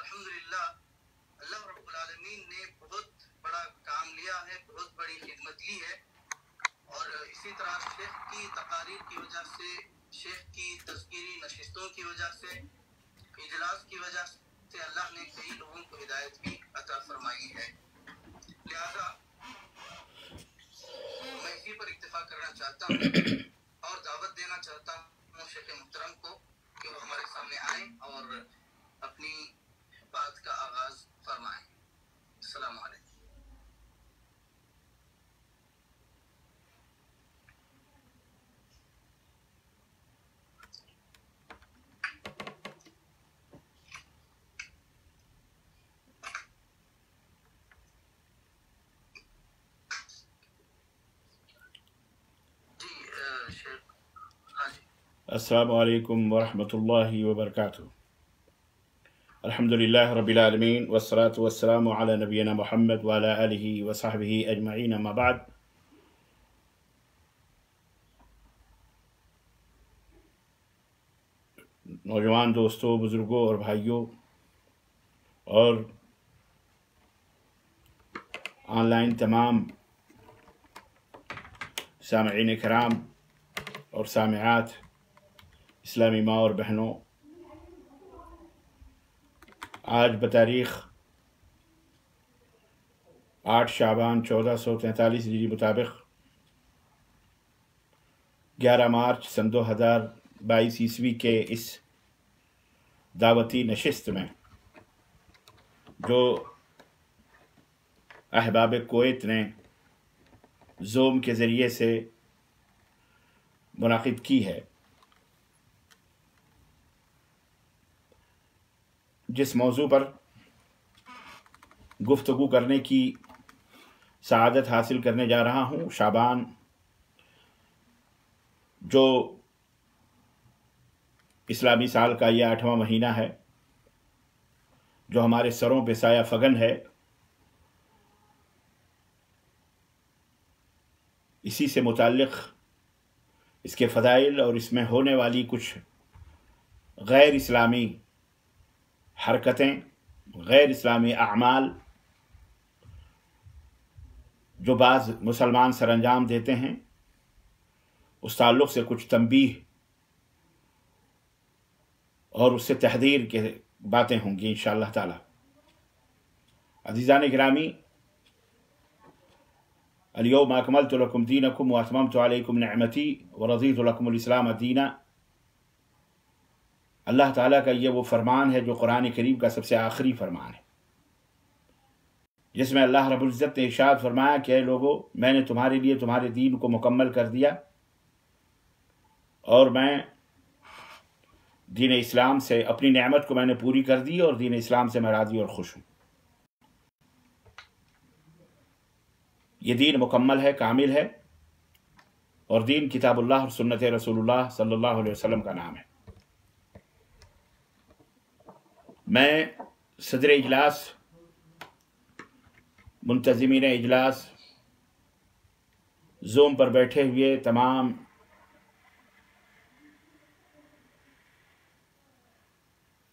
الحمدللہ اللہ رب العالمین نے بہت بڑا کام لیا ہے، بہت بڑی خدمت لی ہے، اور اسی طرح شیخ کی تقاریر کی وجہ سے، شیخ کی تذکیری نشستوں کی وجہ سے، اجلاس کی وجہ سے اللہ نے کئی لوگوں کو ہدایت بھی عطا فرمائی ہے۔ لہذا میں اسی پر اکتفا کرنا چاہتا ہوں اور دعوت دینا چاہتا ہوں شیخ محترم کو کہ وہ ہمارے سامنے آئیں اور اپنی بات کا آغاز فرمائیں۔ السلام علیکم۔ السلام علیکم ورحمۃ اللہ وبرکاتہ۔ الحمدللہ رب العالمین والصلاة والسلام علی نبینا محمد وعلی آلہ وصحبہ اجمعین، اما بعد۔ نوجوان دوستوں، بزرگوں اور بھائیوں اور آن لائن تمام سامعین کرام اور سامعات، اسلامی ماں اور بہنوں، آج بتاریخ 8 شعبان 1443 ہجری مطابق 11 مارچ سن 2022 عیسوی کے اس دعوتی نشست میں جو احباب کویت نے زوم کے ذریعے سے منعقد کی ہے، جس موضوع پر گفتگو کرنے کی سعادت حاصل کرنے جا رہا ہوں، شعبان جو اسلامی سال کا یہ 8واں مہینہ ہے، جو ہمارے سروں پہ سایہ فگن ہے، اسی سے متعلق اس کے فضائل اور اس میں ہونے والی کچھ غیر اسلامی حرکتیں، غیر اسلامی اعمال جو بعض مسلمان سر انجام دیتے ہیں، اس تعلق سے کچھ تنبیہ اور اس سے تحذیر کے باتیں ہوں گی انشاءاللہ تعالی۔ عزیزان گرامی، اليوم اکملت لکم دینکم واتممت علیکم نعمتی ورضیت لکم الاسلام دینا۔ اللہ تعالیٰ کا یہ وہ فرمان ہے جو قرآن کریم کا سب سے آخری فرمان ہے، جس میں اللہ رب العزت نے ارشاد فرمایا کہ اے لوگو، میں نے تمہارے لیے تمہارے دین کو مکمل کر دیا اور میں دین اسلام سے اپنی نعمت کو میں نے پوری کر دی، اور دین اسلام سے میں راضی اور خوش ہوں۔ یہ دین مکمل ہے، کامل ہے، اور دین کتاب اللہ اور سنت رسول اللہ صلی اللہ علیہ وسلم کا نام ہے۔ میں صدر اجلاس، منتظمین اجلاس، زوم پر بیٹھے ہوئے تمام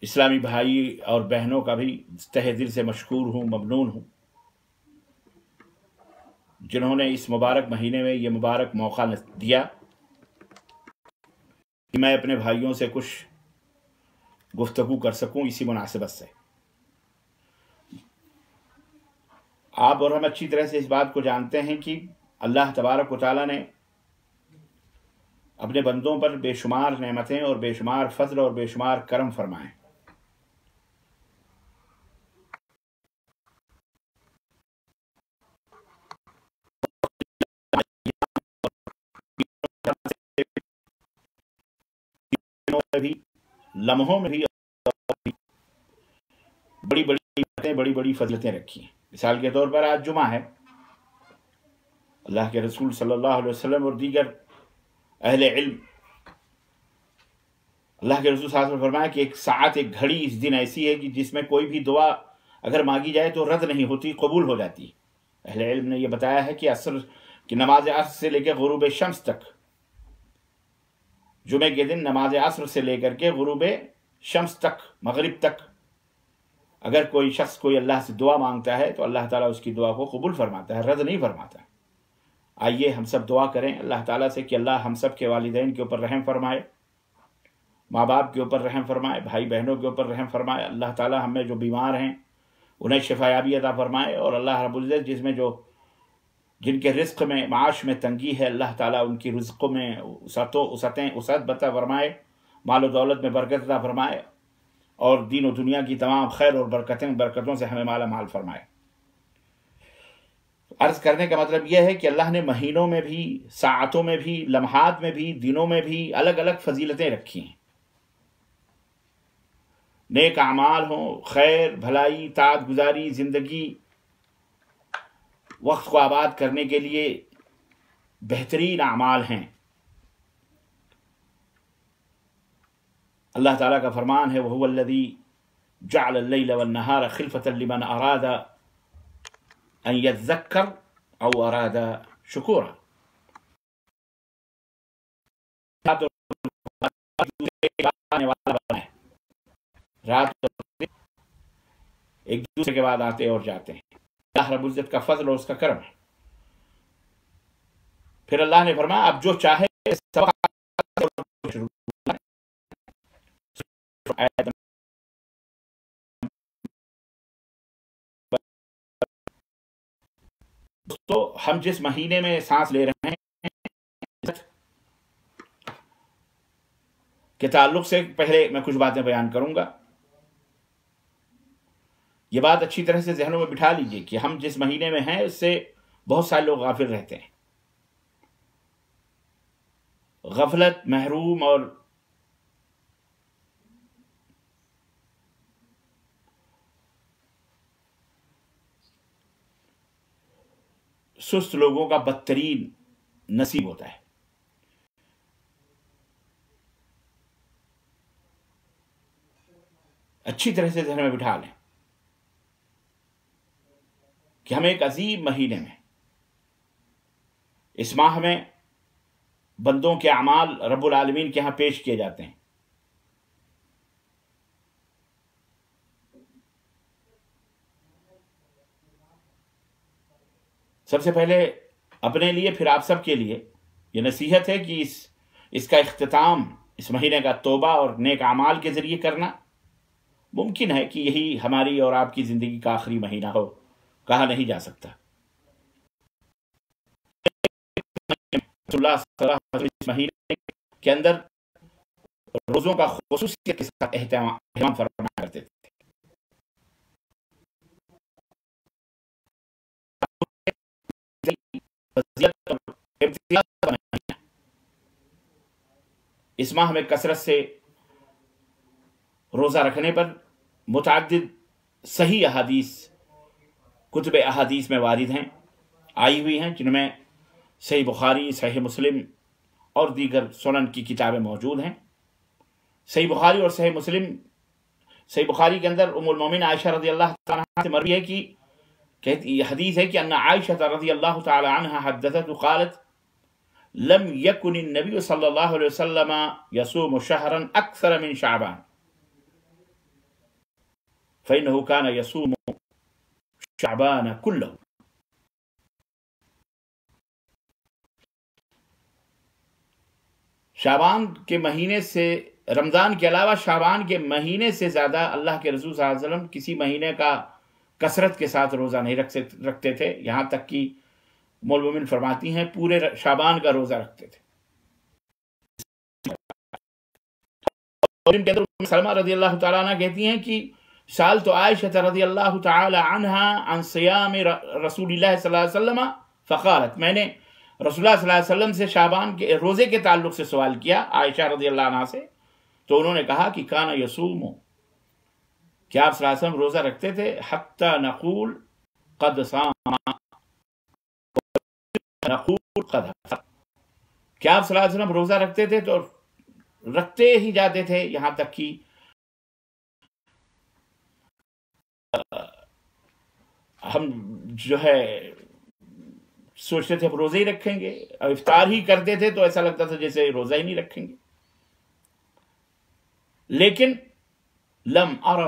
اسلامی بھائی اور بہنوں کا بھی تہہ دل سے مشکور ہوں، ممنون ہوں، جنہوں نے اس مبارک مہینے میں یہ مبارک موقع دیا کہ میں اپنے بھائیوں سے کچھ گفتگو کر سکوں اسی مناسبت سے۔ آپ اور ہم اچھی طرح سے اس بات کو جانتے ہیں کہ اللہ تبارک و تعالیٰ نے اپنے بندوں پر بے شمار نعمتیں اور بے شمار فضل اور بے شمار کرم فرمائے۔ بھی لمحوں میں بھی بڑی بڑی فضلتیں رکھی ہیں۔ مثال کے طور پر آج جمعہ ہے، اللہ کے رسول صلی اللہ علیہ وسلم اور دیگر اہل علم، اللہ کے رسول صلی اللہ علیہ وسلم فرمایا کہ ایک ساعت، ایک گھڑی اس دن ایسی ہے کہ جس میں کوئی بھی دعا اگر مانگی جائے تو رد نہیں ہوتی، قبول ہو جاتی ہے۔ اہل علم نے یہ بتایا ہے کہ عصر کی نماز عصر سے لے کے غروب شمس تک، جمعے کے دن نماز عصر سے لے کر کے غروب شمس تک، مغرب تک، اگر کوئی شخص کوئی اللہ سے دعا مانگتا ہے تو اللہ تعالیٰ اس کی دعا کو قبول فرماتا ہے، رد نہیں فرماتا۔ آئیے ہم سب دعا کریں اللہ تعالیٰ سے کہ اللہ ہم سب کے والدین کے اوپر رحم فرمائے، ماں باپ کے اوپر رحم فرمائے، بھائی بہنوں کے اوپر رحم فرمائے۔ اللہ تعالیٰ ہم میں جو بیمار ہیں انہیں شفا یابی عطا فرمائے، اور اللہ رب العزت جن کے رزق میں معاش میں تنگی ہے، اللہ تعالیٰ ان کی رزقوں میں وسعت عطا فرمائے، مال و دولت میں برکت عطا فرمائے، اور دین و دنیا کی تمام خیر اور برکتوں سے ہمیں مالا مال فرمائے۔ عرض کرنے کا مطلب یہ ہے کہ اللہ نے مہینوں میں بھی، ساعتوں میں بھی، لمحات میں بھی، دنوں میں بھی الگ الگ فضیلتیں رکھی ہیں۔ نیک اعمال ہوں، خیر بھلائی، طاعت گزاری، زندگی، وقت کو آباد کرنے کے لیے بہترین اعمال ہیں۔ اللہ تعالیٰ کا فرمان ہے وَهُوَ الَّذِي جَعَلَ اللَّيْلَ وَالنَّهَارَ خِلْفَةً لِمَنْ أَرَادَ أَن يَذَّكَّرَ أَوْ أَرَادَ شُكُورًا۔ رات ایک دوسرے کے بعد آتے اور جاتے ہیں، اللہ رب العزت کا فضل اور اس کا کرم ہے۔ پھر اللہ نے فرمایا اب جو چاہے تو ہم جس مہینے میں سانس لے رہے ہیں کے تعلق سے پہلے میں کچھ باتیں بیان کروں گا۔ یہ بات اچھی طرح سے ذہنوں میں بٹھا لیجئے کہ ہم جس مہینے میں ہیں اس سے بہت سارے لوگ غافل رہتے ہیں۔ غفلت، محروم اور سست لوگوں کا بدترین نصیب ہوتا ہے۔ اچھی طرح سے ذہن میں بٹھا لیں کہ ہم ایک عظیم مہینے میں، اس ماہ میں بندوں کے اعمال رب العالمین کے ہاں پیش کیے جاتے ہیں۔ سب سے پہلے اپنے لیے پھر آپ سب کے لیے یہ نصیحت ہے کہ اس کا اختتام اس مہینے کا توبہ اور نیک اعمال کے ذریعے کرنا۔ ممکن ہے کہ یہی ہماری اور آپ کی زندگی کا آخری مہینہ ہو، کہا نہیں جا سکتا۔ اللہ صلی اللہ علیہ وسلم اس مہینے کے اندر روزوں کا خصوصیت کے ساتھ اہتمام فرمایا کرتے تھے۔ اس ماہ میں کثرت سے روزہ رکھنے پر متعدد صحیح احادیث کتب احادیث میں وارد ہیں، آئی ہوئی ہیں، جن میں صحیح بخاری، صحیح مسلم اور دیگر سنن کی کتابیں موجود ہیں۔ صحیح بخاری اور صحیح مسلم، صحیح بخاری کے اندر ام المومنین عائشہ رضی اللہ تعالیٰ عنہ سے مروی ہے کہ یہ حدیث ہے کہ ان عائشہ رضی اللہ تعالی عنہ حدثت قالت لم يكن النبي صلی اللہ علیہ وسلم يصوم شهرا اکثر من شعبان فإنه كان يصوم شعبان كله۔ شعبان کے مہینے سے، رمضان کے علاوہ شعبان کے مہینے سے زیادہ اللہ کے رسول صلی اللہ علیہ وسلم کسی مہینے کا کثرت کے ساتھ روزہ نہیں رکھتے تھے، یہاں تک کہ ام المومنین فرماتی ہیں پورے شعبان کا روزہ رکھتے تھے۔ سلمہ رضی اللہ تعالیٰ عنہ کہتی ہیں کہ سألت عائشہ رضی اللہ تعالی عنہ عن صیام رسول اللہ صلی اللہ علیہ وسلم فقالت، میں نے رسول اللہ صلی اللہ علیہ وسلم سے شعبان کے روزے کے تعلق سے سوال کیا عائشہ رضی اللہ عنہ سے، تو انہوں نے کہا کہ کان یصوم، کیا آپ صلی اللہ علیہ وسلم روزہ رکھتے تھے، حتی نقول قد صام نقول قد حفظ، کیا آپ صلی اللہ علیہ وسلم روزہ رکھتے تھے تو رکھتے ہی جاتے تھے یہاں تک کہ ہم جو ہے سوچتے تھے اب روزے ہی رکھیں گے، اب افطار ہی کرتے تھے تو ایسا لگتا تھا جیسے روزہ ہی نہیں رکھیں گے۔ لیکن لم ارہ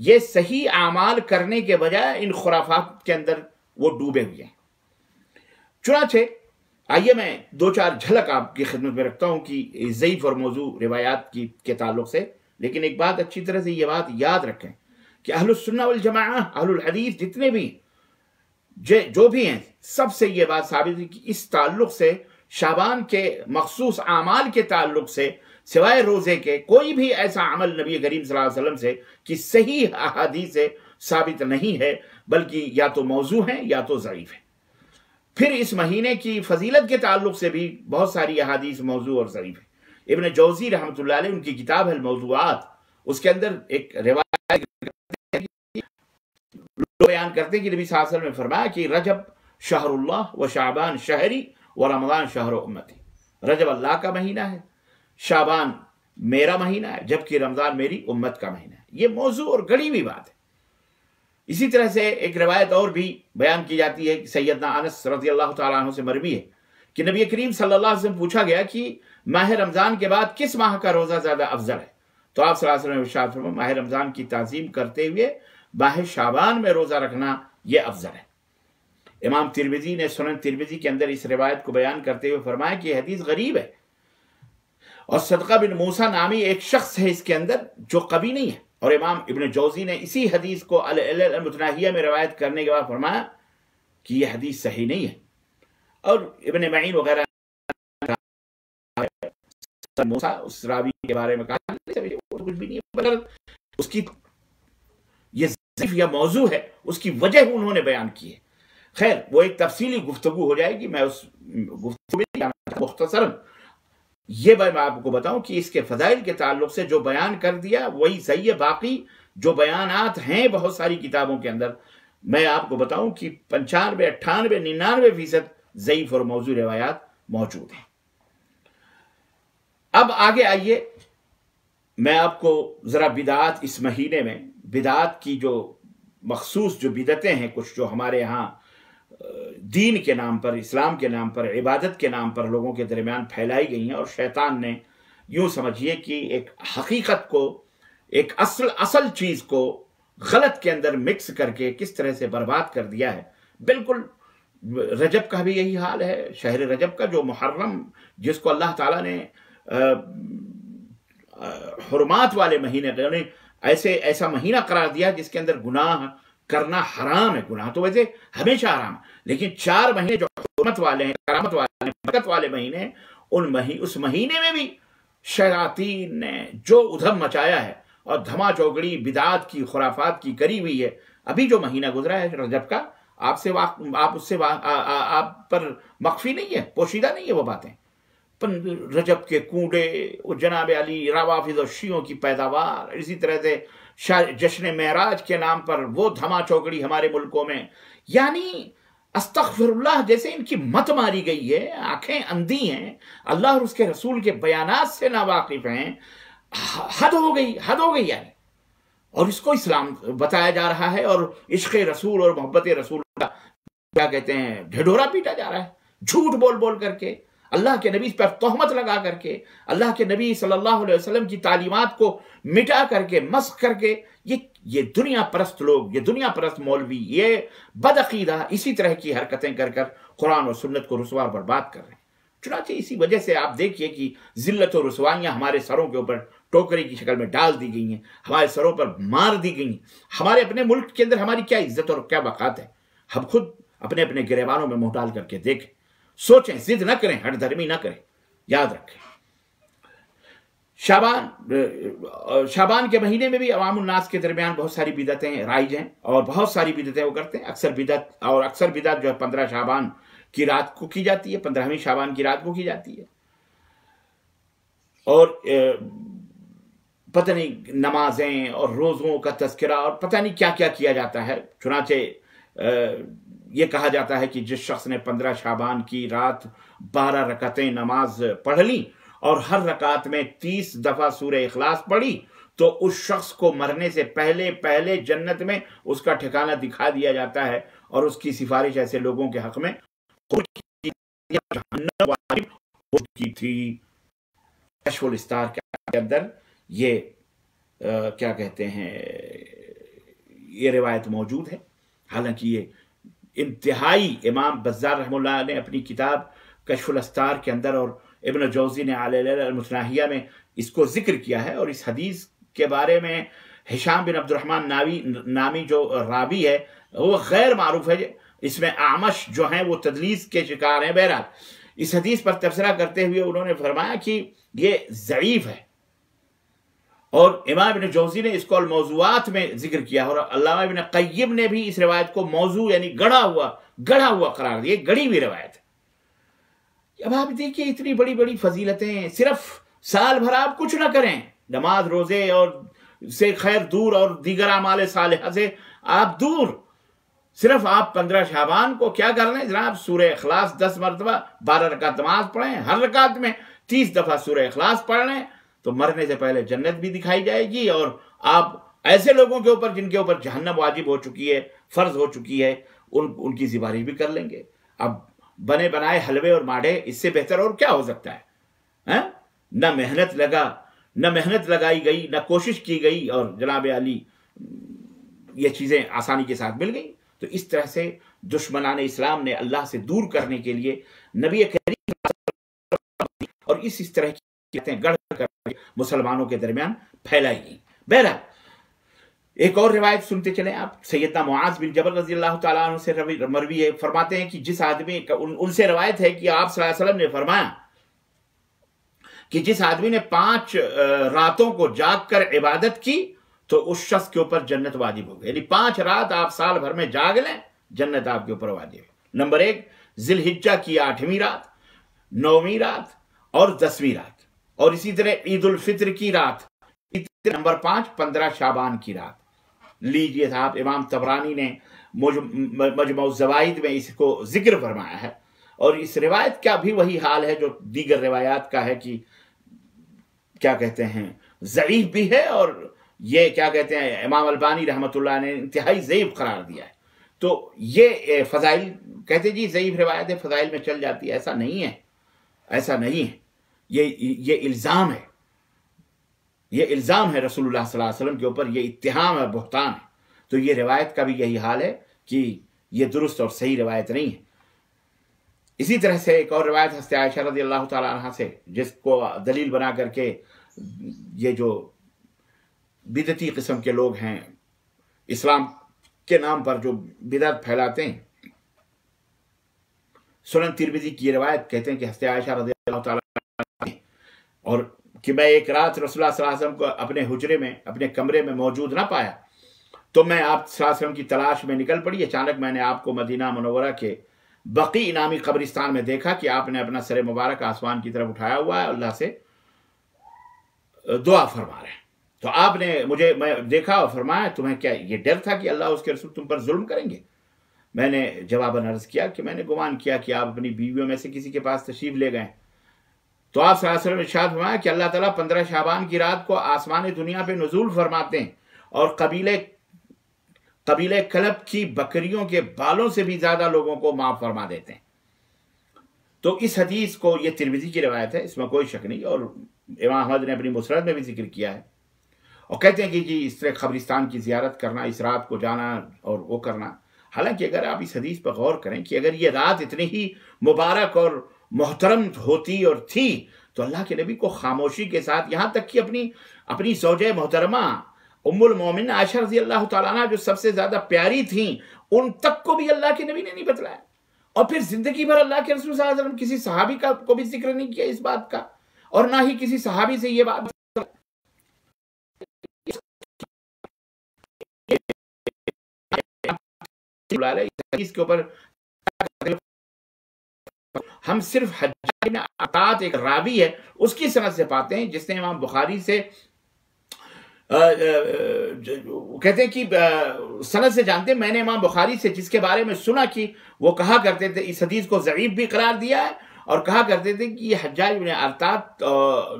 یہ صحیح اعمال کرنے کے بجائے ان خرافات کے اندر وہ ڈوبے ہوئے ہیں۔ چنانچہ آئیے میں دو چار جھلک آپ کی خدمت میں رکھتا ہوں کہ ضعیف اور موضوع روایات کے تعلق سے، لیکن ایک بات اچھی طرح سے یہ بات یاد رکھیں کہ اہل السنہ والجماعہ، اہل الحدیث جتنے بھی جو بھی ہیں، سب سے یہ بات ثابت ہے کہ اس تعلق سے شعبان کے مخصوص اعمال کے تعلق سے سوائے روزے کے کوئی بھی ایسا عمل نبی کریم صلی اللہ علیہ وسلم سے کہ صحیح احادیث سے ثابت نہیں ہے، بلکہ یا تو موضوع ہیں یا تو ضعیف ہیں۔ پھر اس مہینے کی فضیلت کے تعلق سے بھی بہت ساری احادیث موضوع اور ضعیف ہیں۔ ابن جوزی رحمۃ اللہ علیہ ان کی کتاب ہے الموضوعات، اس کے اندر ایک روایت بیان کرتے ہیں کہ نبی صلی اللہ علیہ وسلم نے فرمایا کہ رجب شہر اللہ و شعبان شہری و رمضان شہر امتی۔ رجب اللہ کا مہینہ ہے، شعبان میرا مہینہ ہے، جبکہ رمضان میری امت کا مہینہ ہے۔ یہ موضوع اور گڑی ہوئی بات ہے۔ اسی طرح سے ایک روایت اور بھی بیان کی جاتی ہے کہ سیدنا انس رضی اللہ تعالیٰ عنہ سے مروی ہے کہ نبی کریم صلی اللہ علیہ وسلم پوچھا گیا کہ ماہ رمضان کے بعد کس ماہ کا روزہ زیادہ افضل ہے؟ تو آپ صلی اللہ علیہ وسلم نے ارشاد فرمایا ماہ رمضان کی تعظیم کرتے ہوئے ماہ شعبان میں روزہ رکھنا یہ افضل ہے۔ امام ترمذی نے سنن ترمذی کے اندر اس روایت کو بیان کرتے ہوئے فرمایا کہ یہ حدیث غریب ہے، اور صدقہ بن موسیٰ نامی ایک شخص ہے اس کے اندر جو قوی نہیں ہے۔ اور امام ابن جوزی نے اسی حدیث کو العلل المتناہیہ میں روایت کرنے کے بعد فرمایا کہ یہ حدیث صحیح نہیں ہے۔ اور ابن معین وغیرہ موسیٰ اس راوی کے بارے میں کہا کچھ بھی نہیں ہے، مگر اس کی یہ ضعیف یا موضوع ہے، اس کی وجہ انہوں نے بیان کی ہے۔ خیر وہ ایک تفصیلی گفتگو ہو جائے گی، میں اس گفتگو میں نہیں جانا، مختصراً یہ میں آپ کو بتاؤں کہ اس کے فضائل کے تعلق سے جو بیان کر دیا وہی صحیح ہے۔ باقی جو بیانات ہیں بہت ساری کتابوں کے اندر، میں آپ کو بتاؤں کہ 95 98 99% ضعیف اور موضوع روایات موجود ہیں۔ اب آگے آئیے، میں آپ کو ذرا بدعات اس مہینے میں بدعات کی جو مخصوص جو بدعتیں ہیں، کچھ جو ہمارے ہاں دین کے نام پر، اسلام کے نام پر، عبادت کے نام پر لوگوں کے درمیان پھیلائی گئی ہیں، اور شیطان نے یوں سمجھیے کہ ایک حقیقت کو، ایک اصل چیز کو غلط کے اندر مکس کر کے کس طرح سے برباد کر دیا ہے۔ بالکل رجب کا بھی یہی حال ہے، شہر رجب کا جو محرم، جس کو اللہ تعالیٰ نے حرمات والے مہینے، ایسا مہینہ قرار دیا جس کے اندر گناہ کرنا حرام ہے۔ گناہ تو ویسے ہمیشہ حرام، لیکن 4 مہینے جو حرمت والے ہیں، کرامت والے ہیں، برکت والے مہینے ہیں، اس مہینے میں بھی شیاطین نے جو ادھم مچایا ہے اور دھما چوکڑی بدعات کی، خرافات کی کری ہوئی ہے۔ ابھی جو مہینہ گزرا ہے رجب کا، آپ پر مخفی نہیں ہے، پوشیدہ نہیں ہے وہ باتیں۔ رجب کے کنڈے، جناب علی، روافض و شیعوں کی پیداوار، اسی طرح سے جشن معراج کے نام پر وہ دھما چوکڑی ہمارے ملکوں میں، یعنی استغفر اللہ، جیسے ان کی مت ماری گئی ہے، آنکھیں اندھی ہیں، اللہ اور اس کے رسول کے بیانات سے ناواقف ہیں۔ حد ہو گئی یعنی، اور اس کو اسلام بتایا جا رہا ہے، اور عشق رسول اور محبت رسول کا کیا کہتے ہیں ڈھڈورا پیٹا جا رہا ہے، جھوٹ بول کر کے، اللہ کے نبی پر تہمت لگا کر کے، اللہ کے نبی صلی اللہ علیہ وسلم کی تعلیمات کو مٹا کر کے، مسخ کر کے، یہ دنیا پرست لوگ، یہ دنیا پرست مولوی، یہ بدعقیدہ اسی طرح کی حرکتیں کر قرآن اور سنت کو رسوا اور برباد کر رہے ہیں۔ چنانچہ اسی وجہ سے آپ دیکھیے کہ ذلت و رسوائیاں ہمارے سروں کے اوپر ٹوکری کی شکل میں ڈال دی گئی ہیں، ہمارے سروں پر مار دی گئی ہیں۔ ہمارے اپنے ملک کے اندر ہماری کیا عزت اور کیا وقار ہے؟ ہم خود اپنے گریبانوں میں منہ ڈال کر کے دیکھیں، سوچیں، ضد نہ کریں، ہٹ دھرمی نہ کریں۔ یاد رکھیں شعبان کے مہینے میں بھی عوام الناس کے درمیان بہت ساری بدعتیں رائج ہیں، اور بہت ساری بدعتیں وہ کرتے ہیں۔ اکثر بدعت جو ہے 15 شعبان کی رات کو کی جاتی ہے، 15ویں شعبان کی رات کو کی جاتی ہے، اور پتہ نہیں نمازیں اور روزوں کا تذکرہ اور پتہ نہیں کیا کیا کیا جاتا ہے۔ چنانچہ یہ کہا جاتا ہے کہ جس شخص نے 15 شعبان کی رات 12 رکعتیں نماز پڑھ لی اور ہر رکعت میں 30 دفعہ سورہ اخلاص پڑھی، تو اس شخص کو مرنے سے پہلے جنت میں اس کا ٹھکانہ دکھا دیا جاتا ہے، اور اس کی سفارش ایسے لوگوں کے حق میں کی تھی۔ کشف الاستار کے اندر یہ کیا کہتے ہیں یہ روایت موجود ہے، حالانکہ یہ انتہائی امام بزار رحمہ اللہ نے اپنی کتاب کشف الاستار کے اندر اور ابن جوزی نے علیہ المتناہیہ میں اس کو ذکر کیا ہے، اور اس حدیث کے بارے میں ہشام بن عبد الرحمن نامی جو راوی ہے وہ غیر معروف ہے، اس میں اعمش جو ہیں وہ تدلیس کے شکار ہیں۔ بہرحال اس حدیث پر تبصرہ کرتے ہوئے انہوں نے فرمایا کہ یہ ضعیف ہے، اور امام ابن جوزی نے اس کو الموضوعات میں ذکر کیا، اور علامہ ابن قیم نے بھی اس روایت کو موضوع یعنی گڑھا ہوا قرار دیا، گڑھی ہوئی روایت ہے۔ اب آپ دیکھیے اتنی بڑی بڑی فضیلتیں، صرف سال بھر آپ کچھ نہ کریں، نماز روزے اور سے خیر دور، اور دیگر اعمال صالحہ سے آپ دور، صرف آپ 15 شعبان کو کیا کر لیں جناب، سورہ اخلاص 10 مرتبہ 12 رکعت نماز پڑھیں، ہر رکعت میں 30 دفعہ سورہ اخلاص پڑھ لیں، تو مرنے سے پہلے جنت بھی دکھائی جائے گی، اور آپ ایسے لوگوں کے اوپر جن کے اوپر جہنم واجب ہو چکی ہے، فرض ہو چکی ہے، ان کی زباری بھی کر لیں گے۔ اب بنے بنائے حلوے اور ماڑھے اس سے بہتر اور کیا ہو سکتا ہے؟ نہ محنت لگائی گئی، نہ کوشش کی گئی، اور جناب علی یہ چیزیں آسانی کے ساتھ مل گئی۔ تو اس طرح سے دشمنان اسلام نے اللہ سے دور کرنے کے لیے نبی کریم اور اس طرح کی باتیں گڑھ کر مسلمانوں کے درمیان پھیلائی گئی۔ بہرحال ایک اور روایت سنتے چلیں آپ، سیدنا معاذ بن جبل رضی اللہ تعالیٰ عنہ سے مروی ہے، فرماتے ہیں کہ جس آدمی ان سے روایت ہے کہ آپ صلی اللہ علیہ وسلم نے فرمایا کہ جس آدمی نے 5 راتوں کو جاگ کر عبادت کی تو اس شخص کے اوپر جنت واجب ہو گئی، یعنی 5 رات آپ سال بھر میں جاگ لیں، جنت آپ کے اوپر واجب ہے۔ نمبر 1 ذی الحجہ کی 8ویں رات، 9ویں رات اور 10ویں رات، اور اسی طرح عید الفطر کی رات، نمبر 5 15 شعبان کی رات۔ لیجئے صاحب، امام طبرانی نے مجمع الزوائد میں اس کو ذکر فرمایا ہے، اور اس روایت کا بھی وہی حال ہے جو دیگر روایات کا ہے کہ کیا کہتے ہیں ضعیف بھی ہے، اور یہ کیا کہتے ہیں امام البانی رحمۃ اللہ نے انتہائی ضعیف قرار دیا ہے۔ تو یہ فضائل کہتے جی ضعیف روایت ہے، فضائل میں چل جاتی ہے، ایسا نہیں ہے، ایسا نہیں ہے، یہ الزام ہے، یہ الزام ہے رسول اللہ صلی اللہ علیہ وسلم کے اوپر، یہ اتہام ہے، بہتان ہے۔ تو یہ روایت کا بھی یہی حال ہے کہ یہ درست اور صحیح روایت نہیں ہے۔ اسی طرح سے ایک اور روایت حضرت عائشہ رضی اللہ تعالیٰ عنہ سے، جس کو دلیل بنا کر کے یہ جو بدعتی قسم کے لوگ ہیں اسلام کے نام پر جو بدعت پھیلاتے ہیں، سنن ترمذی کی یہ روایت کہتے ہیں کہ حضرت عائشہ رضی اللہ تعالیٰ عنہ اور کہ میں ایک رات رسول اللہ صلی اللہ علیہ وسلم کو اپنے حجرے میں، اپنے کمرے میں موجود نہ پایا، تو میں آپ صلی اللہ علیہ وسلم کی تلاش میں نکل پڑی۔ اچانک میں نے آپ کو مدینہ منورہ کے بقیع نامی قبرستان میں دیکھا کہ آپ نے اپنا سر مبارک آسمان کی طرف اٹھایا ہوا ہے، اللہ سے دعا فرما رہے ہیں۔ تو آپ نے میں دیکھا اور فرمایا تمہیں کیا یہ ڈر تھا کہ اللہ اس کے رسول تم پر ظلم کریں گے؟ میں نے جواباً عرض کیا کہ میں نے گمان کیا کہ آپ اپنی بیویوں میں سے کسی کے پاس تشریف لے گئے۔ تو آپ صلی اللہ علیہ وسلم نے ارشاد فرمایا کہ اللہ تعالیٰ 15 شعبان کی رات کو آسمان دنیا پہ نزول فرماتے ہیں، اور قبیلہ کلب کی بکریوں کے بالوں سے بھی زیادہ لوگوں کو معاف فرما دیتے ہیں۔ تو اس حدیث کو، یہ ترمذی کی روایت ہے، اس میں کوئی شک نہیں، اور امام احمد نے اپنی مسند میں بھی ذکر کیا ہے، اور کہتے ہیں کہ جی اس طرح قبرستان کی زیارت کرنا، اس رات کو جانا اور وہ کرنا۔ حالانکہ اگر آپ اس حدیث پر غور کریں کہ اگر یہ رات اتنی ہی مبارک اور محترم ہوتی اور تھی تو اللہ کے نبی کو خاموشی کے ساتھ، یہاں تک کہ اپنی زوجہ محترمہ ام المومن عائشہ رضی اللہ تعالیٰ عنہ جو سب سے زیادہ پیاری تھیں، ان تک کو بھی اللہ کے نبی نے نہیں بتلایا، اور پھر زندگی بھر اللہ کے رسول صلی اللہ علیہ وسلم کسی صحابی کو بھی ذکر نہیں کیا اس بات کا، اور نہ ہی کسی صحابی سے یہ بات اس کے اوپر ہم صرف حجاج بن عطاۃ ایک راوی ہے اس کی سند سے پاتے ہیں، جس نے امام بخاری سے کہتے ہیں کہ سند سے جانتے ہیں، میں نے امام بخاری سے جس کے بارے میں سنا کہ وہ کہا کرتے تھے، اس حدیث کو ضعیف بھی قرار دیا ہے، اور کہا کرتے تھے کہ یہ حجاج بن عطاۃ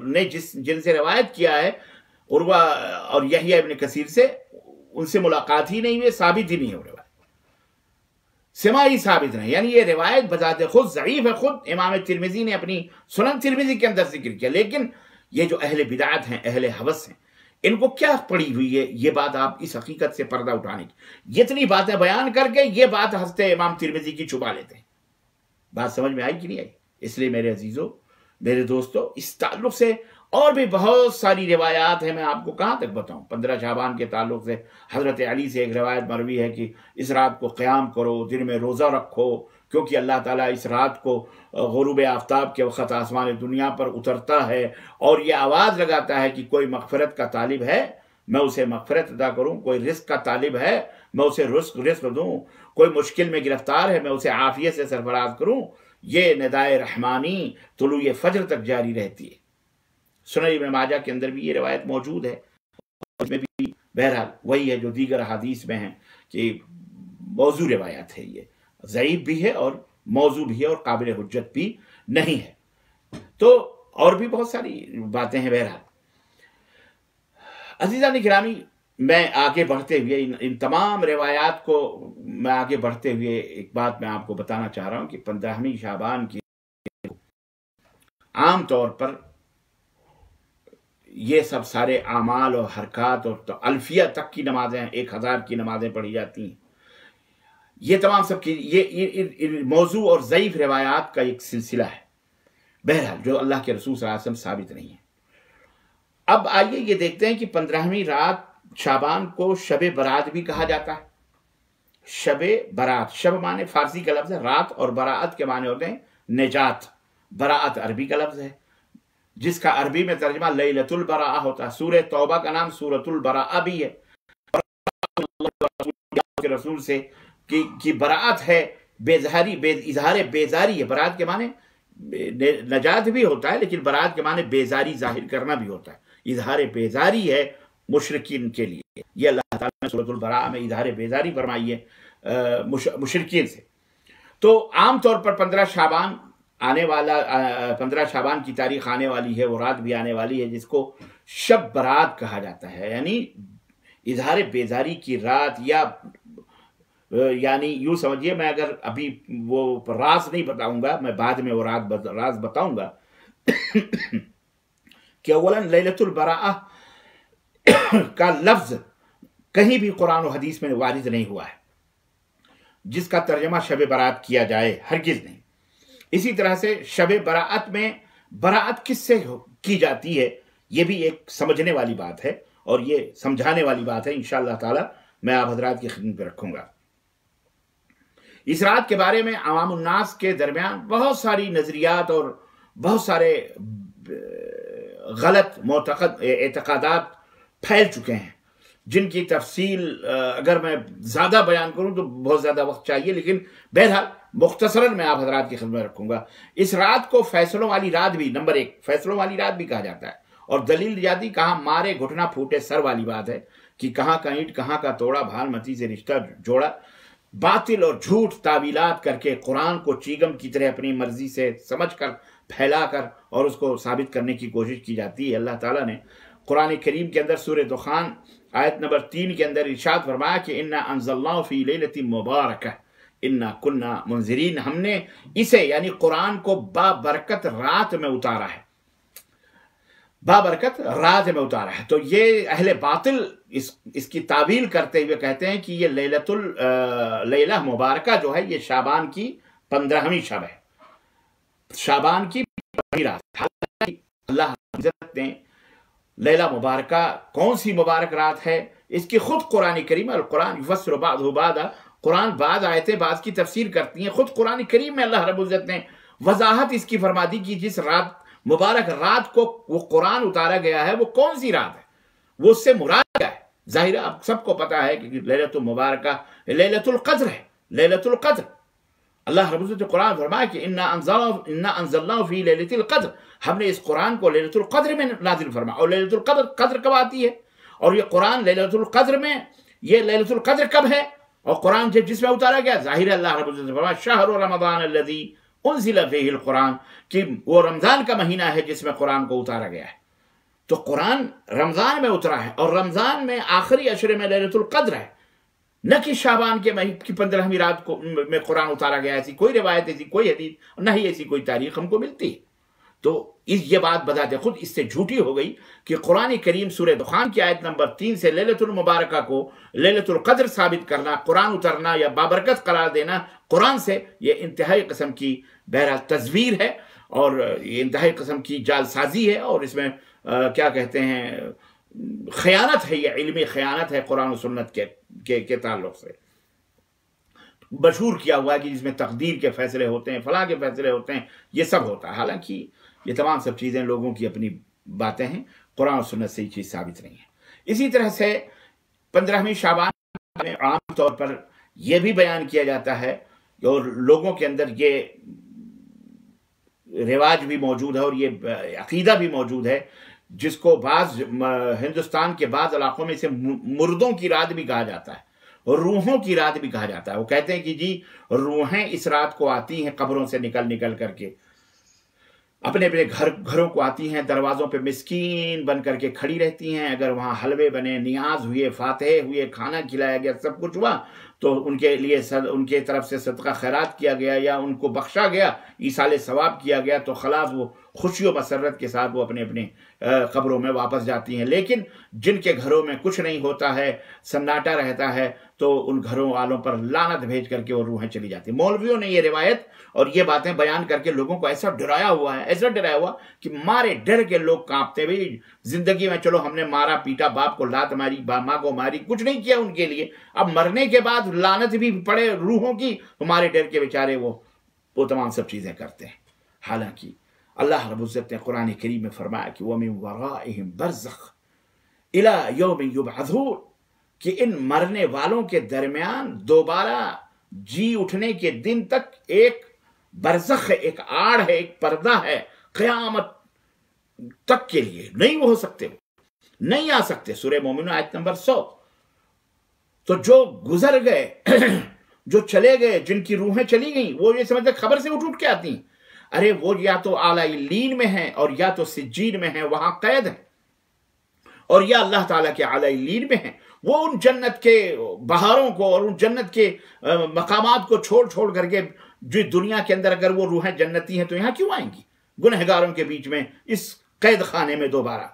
نے جن سے روایت کیا ہے عروہ اور یحییٰ ابن کثیر سے، ان سے ملاقات ہی نہیں ہوئی، ثابت ہی نہیں ہو روایت، سماعی ثابت نہیں، یعنی یہ روایت بذات خود ضعیف ہے۔ خود امام ترمذی نے اپنی سنن ترمذی کے اندر ذکر کیا، لیکن یہ جو اہل بدعت ہیں، اہل ہوس ہیں، ان کو کیا پڑی ہوئی ہے یہ بات آپ اس حقیقت سے پردہ اٹھانے کی، اتنی باتیں بیان کر کے یہ بات حضرت امام ترمذی کی چھپا لیتے ہیں. بات سمجھ میں آئی کہ نہیں آئی؟ اس لیے میرے عزیزوں، میرے دوستوں، اس تعلق سے اور بھی بہت ساری روایات ہیں. میں آپ کو کہاں تک بتاؤں؟ 15 شعبان کے تعلق سے حضرت علی سے ایک روایت مروی ہے کہ اس رات کو قیام کرو، دن میں روزہ رکھو، کیونکہ اللہ تعالیٰ اس رات کو غروب آفتاب کے وقت آسمان دنیا پر اترتا ہے اور یہ آواز لگاتا ہے کہ کوئی مغفرت کا طالب ہے میں اسے مغفرت عطا کروں، کوئی رزق کا طالب ہے میں اسے رزق دوں، کوئی مشکل میں گرفتار ہے میں اسے عافیت سے سرفراز کروں. یہ ندائے رحمانی طلوع فجر تک جاری رہتی ہے. سنن ابن ماجہ کے اندر بھی یہ روایت موجود ہے، اس میں بھی بہرحال وہی ہے جو دیگر حدیث میں ہیں کہ موضوع روایت ہے، یہ ضعیف بھی ہے اور موضوع بھی ہے اور قابل حجت بھی نہیں ہے. تو اور بھی بہت ساری باتیں ہیں. بہرحال عزیزان گرامی، میں آگے بڑھتے ہوئے ان تمام روایات کو میں آگے بڑھتے ہوئے ایک بات میں آپ کو بتانا چاہ رہا ہوں کہ 15ویں شعبان کی عام طور پر یہ سب سارے اعمال اور حرکات اور الفیہ تک کی نمازیں، 1000 کی نمازیں پڑھی جاتی ہیں. یہ تمام سب کی یہ موضوع اور ضعیف روایات کا ایک سلسلہ ہے، بہرحال جو اللہ کے رسول صلی اللہ علیہ وسلم ثابت نہیں ہے. اب آئیے یہ دیکھتے ہیں کہ 15ویں رات شعبان کو شب برات بھی کہا جاتا ہے. شب برات، شب معنی فارسی کا لفظ ہے، رات، اور براعت کے معنی ہوتے ہیں نجات. براعت عربی کا لفظ ہے جس کا عربی میں ترجمہ لیلۃ البراء ہوتا ہے. سورہ توبہ کا نام سورۃ البراء بھی ہے. اللہ کے رسول سے کی براعت ہے، بیزاری، اظہار بیزاری ہے. برات کے معنی نجات بھی ہوتا ہے لیکن برات کے معنی بیزاری ظاہر کرنا بھی ہوتا ہے. اظہار بیزاری ہے مشرکین کے لیے. یہ اللہ تعالیٰ نے سورۃ البراء میں اظہار بیزاری فرمائی ہے مشرکین سے. تو عام طور پر 15 شعبان آنے والا 15 شعبان کی تاریخ آنے والی ہے، وہ رات بھی آنے والی ہے جس کو شب برات کہا جاتا ہے، یعنی اظہار بیزاری کی رات. یا یعنی یوں سمجھیے، میں اگر ابھی وہ راز نہیں بتاؤں گا، میں بعد میں وہ راز بتاؤں گا کہ اولاً لیلۃ البراء کا لفظ کہیں بھی قرآن و حدیث میں وارد نہیں ہوا ہے جس کا ترجمہ شب برات کیا جائے، ہرگز نہیں. اسی طرح سے شب براعت میں براعت کس سے کی جاتی ہے یہ بھی ایک سمجھنے والی بات ہے اور یہ سمجھانے والی بات ہے. انشاءاللہ تعالی میں آپ حضرات کی خدمت میں رکھوں گا. اس رات کے بارے میں عوام الناس کے درمیان بہت ساری نظریات اور بہت سارے غلط اعتقادات پھیل چکے ہیں جن کی تفصیل اگر میں زیادہ بیان کروں تو بہت زیادہ وقت چاہیے، لیکن بہرحال مختصراً میں آپ حضرات کی خدمت میں رکھوں گا. اس رات کو فیصلوں والی رات بھی، نمبر 1 فیصلوں والی رات بھی کہا جاتا ہے. اور دلیل جاتی کہاں مارے گھٹنا پھوٹے سر والی بات ہے کہ کہاں کا اینٹ کہاں کا توڑا، بھال متی سے رشتہ جوڑا. باطل اور جھوٹ تعویلات کر کے قرآن کو چیگم کی طرح اپنی مرضی سے سمجھ کر پھیلا کر اور اس کو ثابت کرنے کی کوشش کی جاتی ہے. اللہ تعالیٰ نے قرآن کریم کے اندر سورہ دخان آیت نمبر 3 کے اندر ارشاد فرمایا کہ انا انزلناہ فی لیلۃ مبارکہ انا کنا منذرین، ہم نے اسے یعنی قرآن کو بابرکت رات میں اتارا ہے، بابرکت رات میں اتارا ہے. تو یہ اہل باطل اس کی تعویل کرتے ہوئے کہتے ہیں کہ یہ لیلہ مبارکہ جو ہے یہ شعبان کی 15ویں شب ہے، شعبان کی 15ویں رات. اللہ عزت نے لیلہ مبارکہ کون سی مبارک رات ہے اس کی خود قرآن کریم، القرآن یفسر بعضہ بعضا، قرآن بعض آیتیں بعض کی تفسیر کرتی ہیں. خود قرآن کریم میں اللہ رب العزت نے وضاحت اس کی فرما دی کہ جس رات مبارک رات کو وہ قرآن اتارا گیا ہے وہ کون سی رات ہے، وہ اس سے مراد کیا ہے. ظاہر آپ سب کو پتا ہے کہ لیلۃ المبارکہ لیلۃ القدر ہے، لیلۃ القدر. اللہ رب العزت قرآن فرمایا کہ انا انزلناہ فی لیلۃ القدر، ہم نے اس قرآن کو لیلۃ القدر میں نازل فرمایا. اور لیلۃ القدر قدر کب آتی ہے اور یہ قرآن لیلۃ القدر میں، یہ لیلۃ القدر کب ہے اور قرآن جس میں اتارا گیا؟ ظاہر اللہ رب العزت فرمایا شہر رمضان الذی انزل فیہ القرآن، کہ وہ رمضان کا مہینہ ہے جس میں قرآن کو اتارا گیا ہے. تو قرآن رمضان میں اترا ہے اور رمضان میں آخری عشرے میں لیلۃ القدر ہے، نہ کہ شعبان کے مہینے کی 15ویں رات میں قرآن اتارا گیا. ایسی کوئی روایت، ایسی کوئی حدیث، نہ ہی ایسی کوئی تاریخ ہم کو ملتی ہے. تو یہ بات بذات خود اس سے جھوٹی ہو گئی کہ قرآن کریم سورہ دخان کی آیت نمبر 3 سے لیلۃ المبارکہ کو لیلۃ القدر ثابت کرنا، قرآن اترنا یا بابرکت قرار دینا قرآن سے، یہ انتہائی قسم کی بہرحال تزویر ہے اور یہ انتہائی قسم کی جال سازی ہے، اور اس میں کیا کہتے ہیں خیانت ہے، یہ علمی خیانت ہے قرآن و سنت کے تعلق سے۔ مشہور کیا ہوا ہے کہ جس میں تقدیر کے فیصلے ہوتے ہیں، فلاں کے فیصلے ہوتے ہیں، یہ سب ہوتا ہے، حالانکہ یہ تمام سب چیزیں لوگوں کی اپنی باتیں ہیں، قرآن و سنت سے یہ چیز ثابت نہیں ہے۔ اسی طرح سے 15ویں شعبان میں عام طور پر یہ بھی بیان کیا جاتا ہے اور لوگوں کے اندر یہ رواج بھی موجود ہے اور یہ عقیدہ بھی موجود ہے، جس کو بعض ہندوستان کے بعض علاقوں میں اسے مردوں کی رات بھی کہا جاتا ہے اور روحوں کی رات بھی کہا جاتا ہے۔ وہ کہتے ہیں کہ جی روحیں اس رات کو آتی ہیں قبروں سے نکل کر کے، اپنے اپنے گھروں کو آتی ہیں، دروازوں پہ مسکین بن کر کے کھڑی رہتی ہیں۔ اگر وہاں حلوے بنے، نیاز ہوئے، فاتحے ہوئے، کھانا کھلایا گیا، سب کچھ ہوا تو ان کے لیے ان کے طرف سے صدقہ خیرات کیا گیا یا ان کو بخشا گیا، ایصال ثواب کیا گیا، تو خلاص وہ خوشی و مسرت کے ساتھ وہ اپنے اپنے قبروں میں واپس جاتی ہیں۔ لیکن جن کے گھروں میں کچھ نہیں ہوتا ہے، سناٹا رہتا ہے، تو ان گھروں والوں پر لعنت بھیج کر کے وہ روحیں چلی جاتی ہیں۔ مولویوں نے یہ روایت اور یہ باتیں بیان کر کے لوگوں کو ایسا ڈرایا ہوا ہے، ایسا ڈرایا ہوا کہ مارے ڈر کے لوگ کانپتے۔ بھی زندگی میں چلو ہم نے مارا پیٹا، باپ کو لات ماری، ماں کو ماری، کچھ نہیں کیا ان کے لیے، اب مرنے کے بعد لعنت بھی پڑے روحوں کی، ہمارے ڈر کے بیچارے وہ تمام سب چیزیں کرتے ہیں۔ حالانکہ اللہ رب العزت نے قرآن کریم میں فرمایا کہ وَمِن وَرَائِهِمْ بَرْزَخٌ إِلَى يَوْمِ يُبْعَثُونَ، کہ ان مرنے والوں کے درمیان دوبارہ جی اٹھنے کے دن تک ایک برزخ ہے، ایک آڑ ہے، ایک پردہ ہے، قیامت تک کے لیے نہیں وہ ہو سکتے، نہیں آ سکتے۔ سورہ مومنون آیت نمبر 100۔ تو جو گزر گئے، جو چلے گئے، جن کی روحیں چلی گئیں، وہ یہ سمجھتے خبر سے اٹھ کے آتی ہیں، ارے وہ یا تو اعلیٰ علیین میں ہیں اور یا تو سجین میں ہیں، وہاں قید ہیں، اور یا اللہ تعالیٰ کے اعلیٰ علیین میں ہیں۔ وہ ان جنت کے بہاروں کو اور ان جنت کے مقامات کو چھوڑ کر کے، جو دنیا کے اندر اگر وہ روحیں جنتی ہیں تو یہاں کیوں آئیں گی گنہگاروں کے بیچ میں اس قید خانے میں دوبارہ؟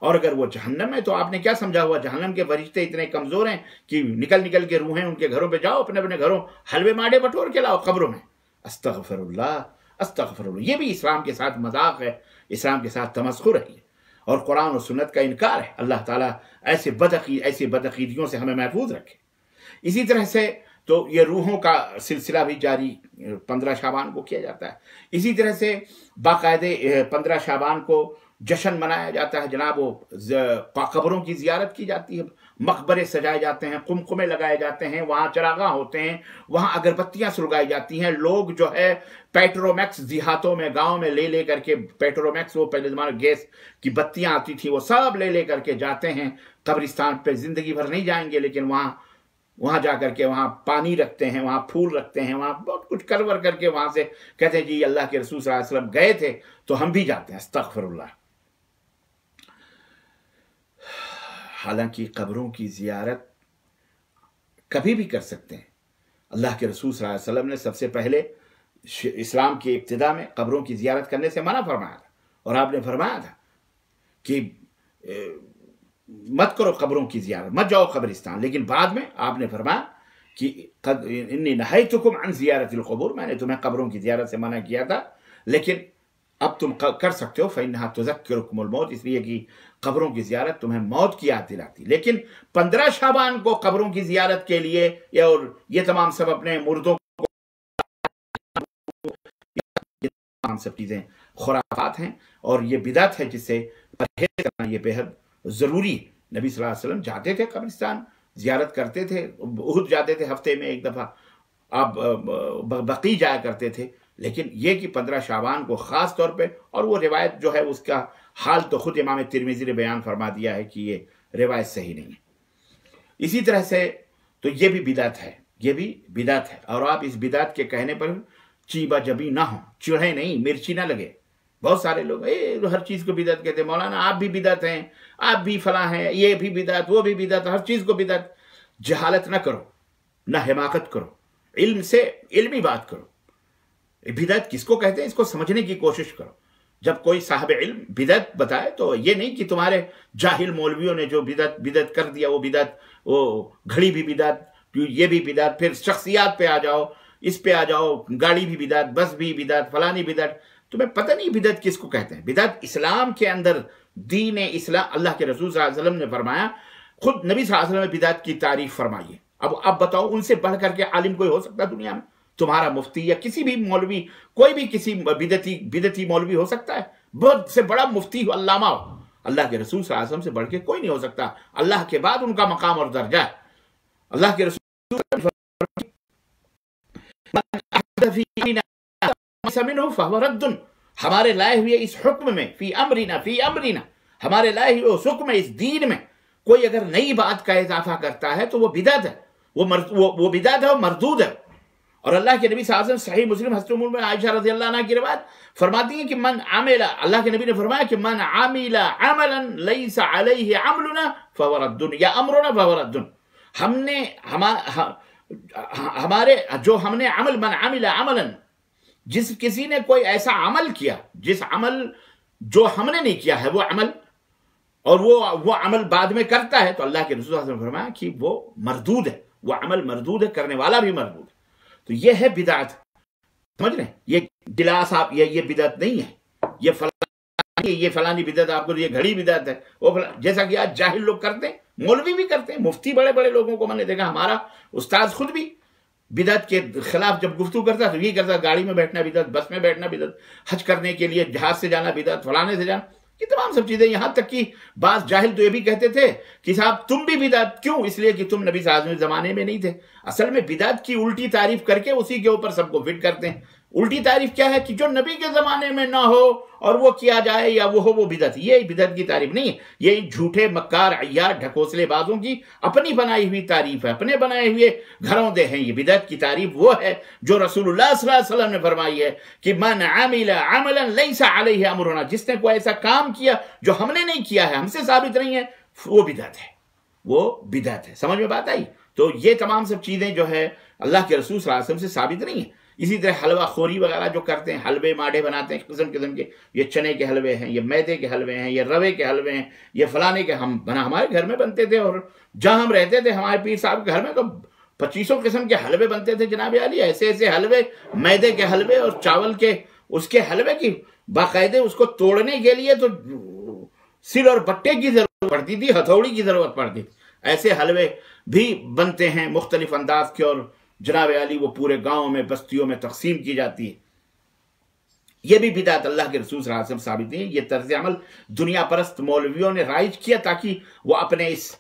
اور اگر وہ جہنم ہے تو آپ نے کیا سمجھا ہوا؟ جہنم کے فرشتے اتنے کمزور ہیں کہ نکل کے روحیں ان کے گھروں پہ جاؤ، اپنے اپنے گھروں حلوے ماڈے بٹور کے لاؤ قبروں میں۔ استغفر اللہ، استغفر اللہ۔ یہ بھی اسلام کے ساتھ مذاق ہے، اسلام کے ساتھ تمسخر ہے اور قرآن و سنت کا انکار ہے۔ اللہ تعالیٰ ایسے بدعقیدیوں سے ہمیں محفوظ رکھے۔ اسی طرح سے تو یہ روحوں کا سلسلہ بھی جاری 15 شعبان کو کیا جاتا ہے۔ اسی طرح سے باقاعدہ 15 شعبان کو جشن منایا جاتا ہے، جناب وہ قبروں کی زیارت کی جاتی ہے، مقبرے سجائے جاتے ہیں، قمقمے لگائے جاتے ہیں، وہاں چراغاں ہوتے ہیں، وہاں اگربتیاں سلگائی جاتی ہیں۔ لوگ جو ہے پیٹرومیکس دیہاتوں میں، گاؤں میں لے کر کے پیٹرومیکس، وہ پہلے زمانے گیس کی بتیاں آتی تھی، وہ سب لے کر کے جاتے ہیں قبرستان پہ۔ زندگی بھر نہیں جائیں گے لیکن وہاں جا کر کے وہاں پانی رکھتے ہیں، وہاں پھول رکھتے ہیں، وہاں بہت کچھ کرور کر کے وہاں سے کہتے ہیں جی اللہ کے رسول صلی اللہ علیہ وسلم گئے تھے تو ہم بھی جاتے ہیں۔ استغفر اللہ۔ حالانکہ قبروں کی زیارت کبھی بھی کر سکتے ہیں۔ اللہ کے رسول صلی اللہ علیہ وسلم نے سب سے پہلے اسلام کی ابتدا میں قبروں کی زیارت کرنے سے منع فرمایا تھا، اور آپ نے فرمایا تھا کہ مت کرو قبروں کی زیارت، مت جاؤ قبرستان۔ لیکن بعد میں آپ نے فرمایا کہ انی نہیتکم عن زیارت القبور، میں نے تمہیں قبروں کی زیارت سے منع کیا تھا لیکن اب تم کر سکتے ہو، فإنہا تذکرکم الموت، اس لیے کہ قبروں کی زیارت تمہیں موت کی یاد دلاتی۔ لیکن 15 شعبان کو قبروں کی زیارت کے لیے اور یہ تمام سب اپنے مردوں کو، تمام سب چیزیں خرافات ہیں اور یہ بدعت ہے جس سے پرہیز کرنا یہ بے حد ضروری ہے۔ نبی صلی اللہ علیہ وسلم جاتے تھے قبرستان، زیارت کرتے تھے، احد جاتے تھے ہفتے میں ایک دفعہ، آپ بقیع جایا کرتے تھے، لیکن یہ کہ 15 شعبان کو خاص طور پہ، اور وہ روایت جو ہے اس کا حال تو خود امام ترمذی نے بیان فرما دیا ہے کہ یہ روایت صحیح نہیں ہے۔ اسی طرح سے تو یہ بھی بدعت ہے، یہ بھی بدعت ہے، اور آپ اس بدعت کے کہنے پر چیبا جبی نہ ہوں، چڑھے نہیں، مرچی نہ لگے۔ بہت سارے لوگ ہر چیز کو بدعت کہتے ہیں، مولانا آپ بھی بدعت ہیں، آپ بھی فلاں ہیں، یہ بھی بدعت، وہ بھی بدعت، ہر چیز کو بدعت۔ جہالت نہ کرو، نہ حماقت کرو، علم سے علمی بات کرو۔ بدعت کس کو کہتے ہیں اس کو سمجھنے کی کوشش کرو۔ جب کوئی صاحب علم بدعت بتائے تو یہ نہیں کہ تمہارے جاہل مولویوں نے جو بدعت کر دیا وہ بدعت، وہ گھڑی بھی بدعت، یہ بھی بدعت، پھر شخصیات پہ آ جاؤ، اس پہ آ جاؤ، گاڑی بھی بدعت، بس بھی بدعت، فلانی بدعت. تمہیں پتہ نہیں بدعت کس کو کہتے ہیں. بدعت اسلام کے اندر، دین اسلام، اللہ کے رسول صلی اللہ علیہ وسلم نے فرمایا، خود نبی صلی اللہ علیہ وسلم نے بدعت کی تعریف فرمائی ہے. اب بتاؤ ان سے بڑھ کر کے عالم کوئی ہو سکتا ہے دنیا میں؟ تمہارا مفتی یا کسی بھی مولوی، کوئی بھی کسی بدعتی مولوی ہو سکتا ہے؟ بہت سے بڑا مفتی ہو، علامہ ہو، اللہ کے رسول صلی اللہ علیہ وسلم سے بڑھ کے کوئی نہیں ہو سکتا. اللہ کے بعد ان کا مقام اور درجہ ہے. اللہ کے رسول ہمارے لائے ہوئے اس حکم میں، فی امرنا، ہمارے لائے ہوئے اس حکم میں، اس دین میں کوئی اگر نئی بات کا اضافہ کرتا ہے تو وہ بدعت ہے، وہ بدعت ہے، وہ مردود ہے. اور اللہ کے نبی صلی اللہ علیہ وسلم صحیح مسلم حضرت ام عائشہ رضی اللہ عنہ کی روایت فرماتی ہیں کہ من عمل، اللہ کے نبی نے فرمایا کہ من عمل عملا لیس علیہ عملنا فهو رد یا امرنا فهو رد. ہم نے ہم نے عمل، من عمل عملا، جس کسی نے کوئی ایسا عمل کیا، جس عمل جو ہم نے نہیں کیا ہے وہ عمل، اور وہ عمل بعد میں کرتا ہے، تو اللہ کے رسول صلی اللہ علیہ وسلم نے فرمایا کہ وہ مردود ہے، وہ عمل مردود ہے، کرنے والا بھی مردود ہے. تو یہ ہے بدعت. سمجھ رہے ہیں؟ یہ گلاس آپ، یہ بدعت نہیں ہے، یہ فلانی بدعت، آپ کو یہ گھڑی بدعت ہے، وہ جیسا کہ آج جاہل لوگ کرتے ہیں، مولوی بھی کرتے ہیں، مفتی بڑے بڑے لوگوں کو میں نے دیکھا. ہمارا استاد خود بھی بدعت کے خلاف جب گفتگو کرتا تو یہ کرتا، گاڑی میں بیٹھنا بدعت، بس میں بیٹھنا بدعت، حج کرنے کے لیے جہاز سے جانا بدعت، فلانے سے جانا، یہ تمام سب چیزیں. یہاں تک کہ بعض جاہل تو یہ بھی کہتے تھے کہ صاحب تم بھی بدعت، کیوں؟ اس لیے کہ تم نبی صلی اللہ علیہ وسلم زمانے میں نہیں تھے. اصل میں بدعت کی الٹی تعریف کر کے اسی کے اوپر سب کو فٹ کرتے ہیں. الٹی تعریف کیا ہے کہ جو نبی کے زمانے میں نہ ہو اور وہ کیا جائے یا وہ ہو وہ بدعت. یہ بدعت کی تعریف نہیں ہے، یہ جھوٹے مکار عیار ڈھکوسلے بازوں کی اپنی بنائی ہوئی تعریف ہے، اپنے بنائے ہوئے گھروں دے ہیں. یہ بدعت کی تعریف وہ ہے جو رسول اللہ صلی اللہ علیہ وسلم نے فرمائی ہے کہ من عمل عملا لیس علیہ امرنا، جس نے کوئی ایسا کام کیا جو ہم نے نہیں کیا ہے، ہم سے ثابت نہیں ہے، وہ بدعت ہے، وہ بدعت ہے. سمجھ میں بات آئی؟ تو یہ تمام سب چیزیں جو ہے اللہ کے رسول صلی اللہ علیہ وسلم سے ثابت نہیں ہیں. اسی طرح حلوہ خوری وغیرہ جو کرتے ہیں، حلوے ماڈے بناتے ہیں قسم قسم کے، یہ چنے کے حلوے ہیں، یہ میدے کے حلوے ہیں، یہ روے کے حلوے ہیں، یہ فلانے کے. ہمارے گھر میں بنتے تھے، اور جہاں ہم رہتے تھے ہمارے پیر صاحب کے گھر میں تو 2500 قسم کے حلوے بنتے تھے جناب عالی. ایسے ایسے حلوے، میدے کے حلوے اور چاول کے اس کے حلوے کی باقاعدے اس کو توڑنے کے لیے تو سل اور بٹے کی ضرورت پڑتی تھی، ہتھوڑی کی ضرورت پڑتی تھی. ایسے حلوے بھی بنتے ہیں مختلف انداز کے، اور جناب علی وہ پورے گاؤں میں بستیوں میں تقسیم کی جاتی ہے. یہ بھی بدعت اللہ کے رسول صلی اللہ علیہ وسلم ثابت نہیں. یہ طرز عمل دنیا پرست مولویوں نے رائج کیا تاکہ وہ اپنے اس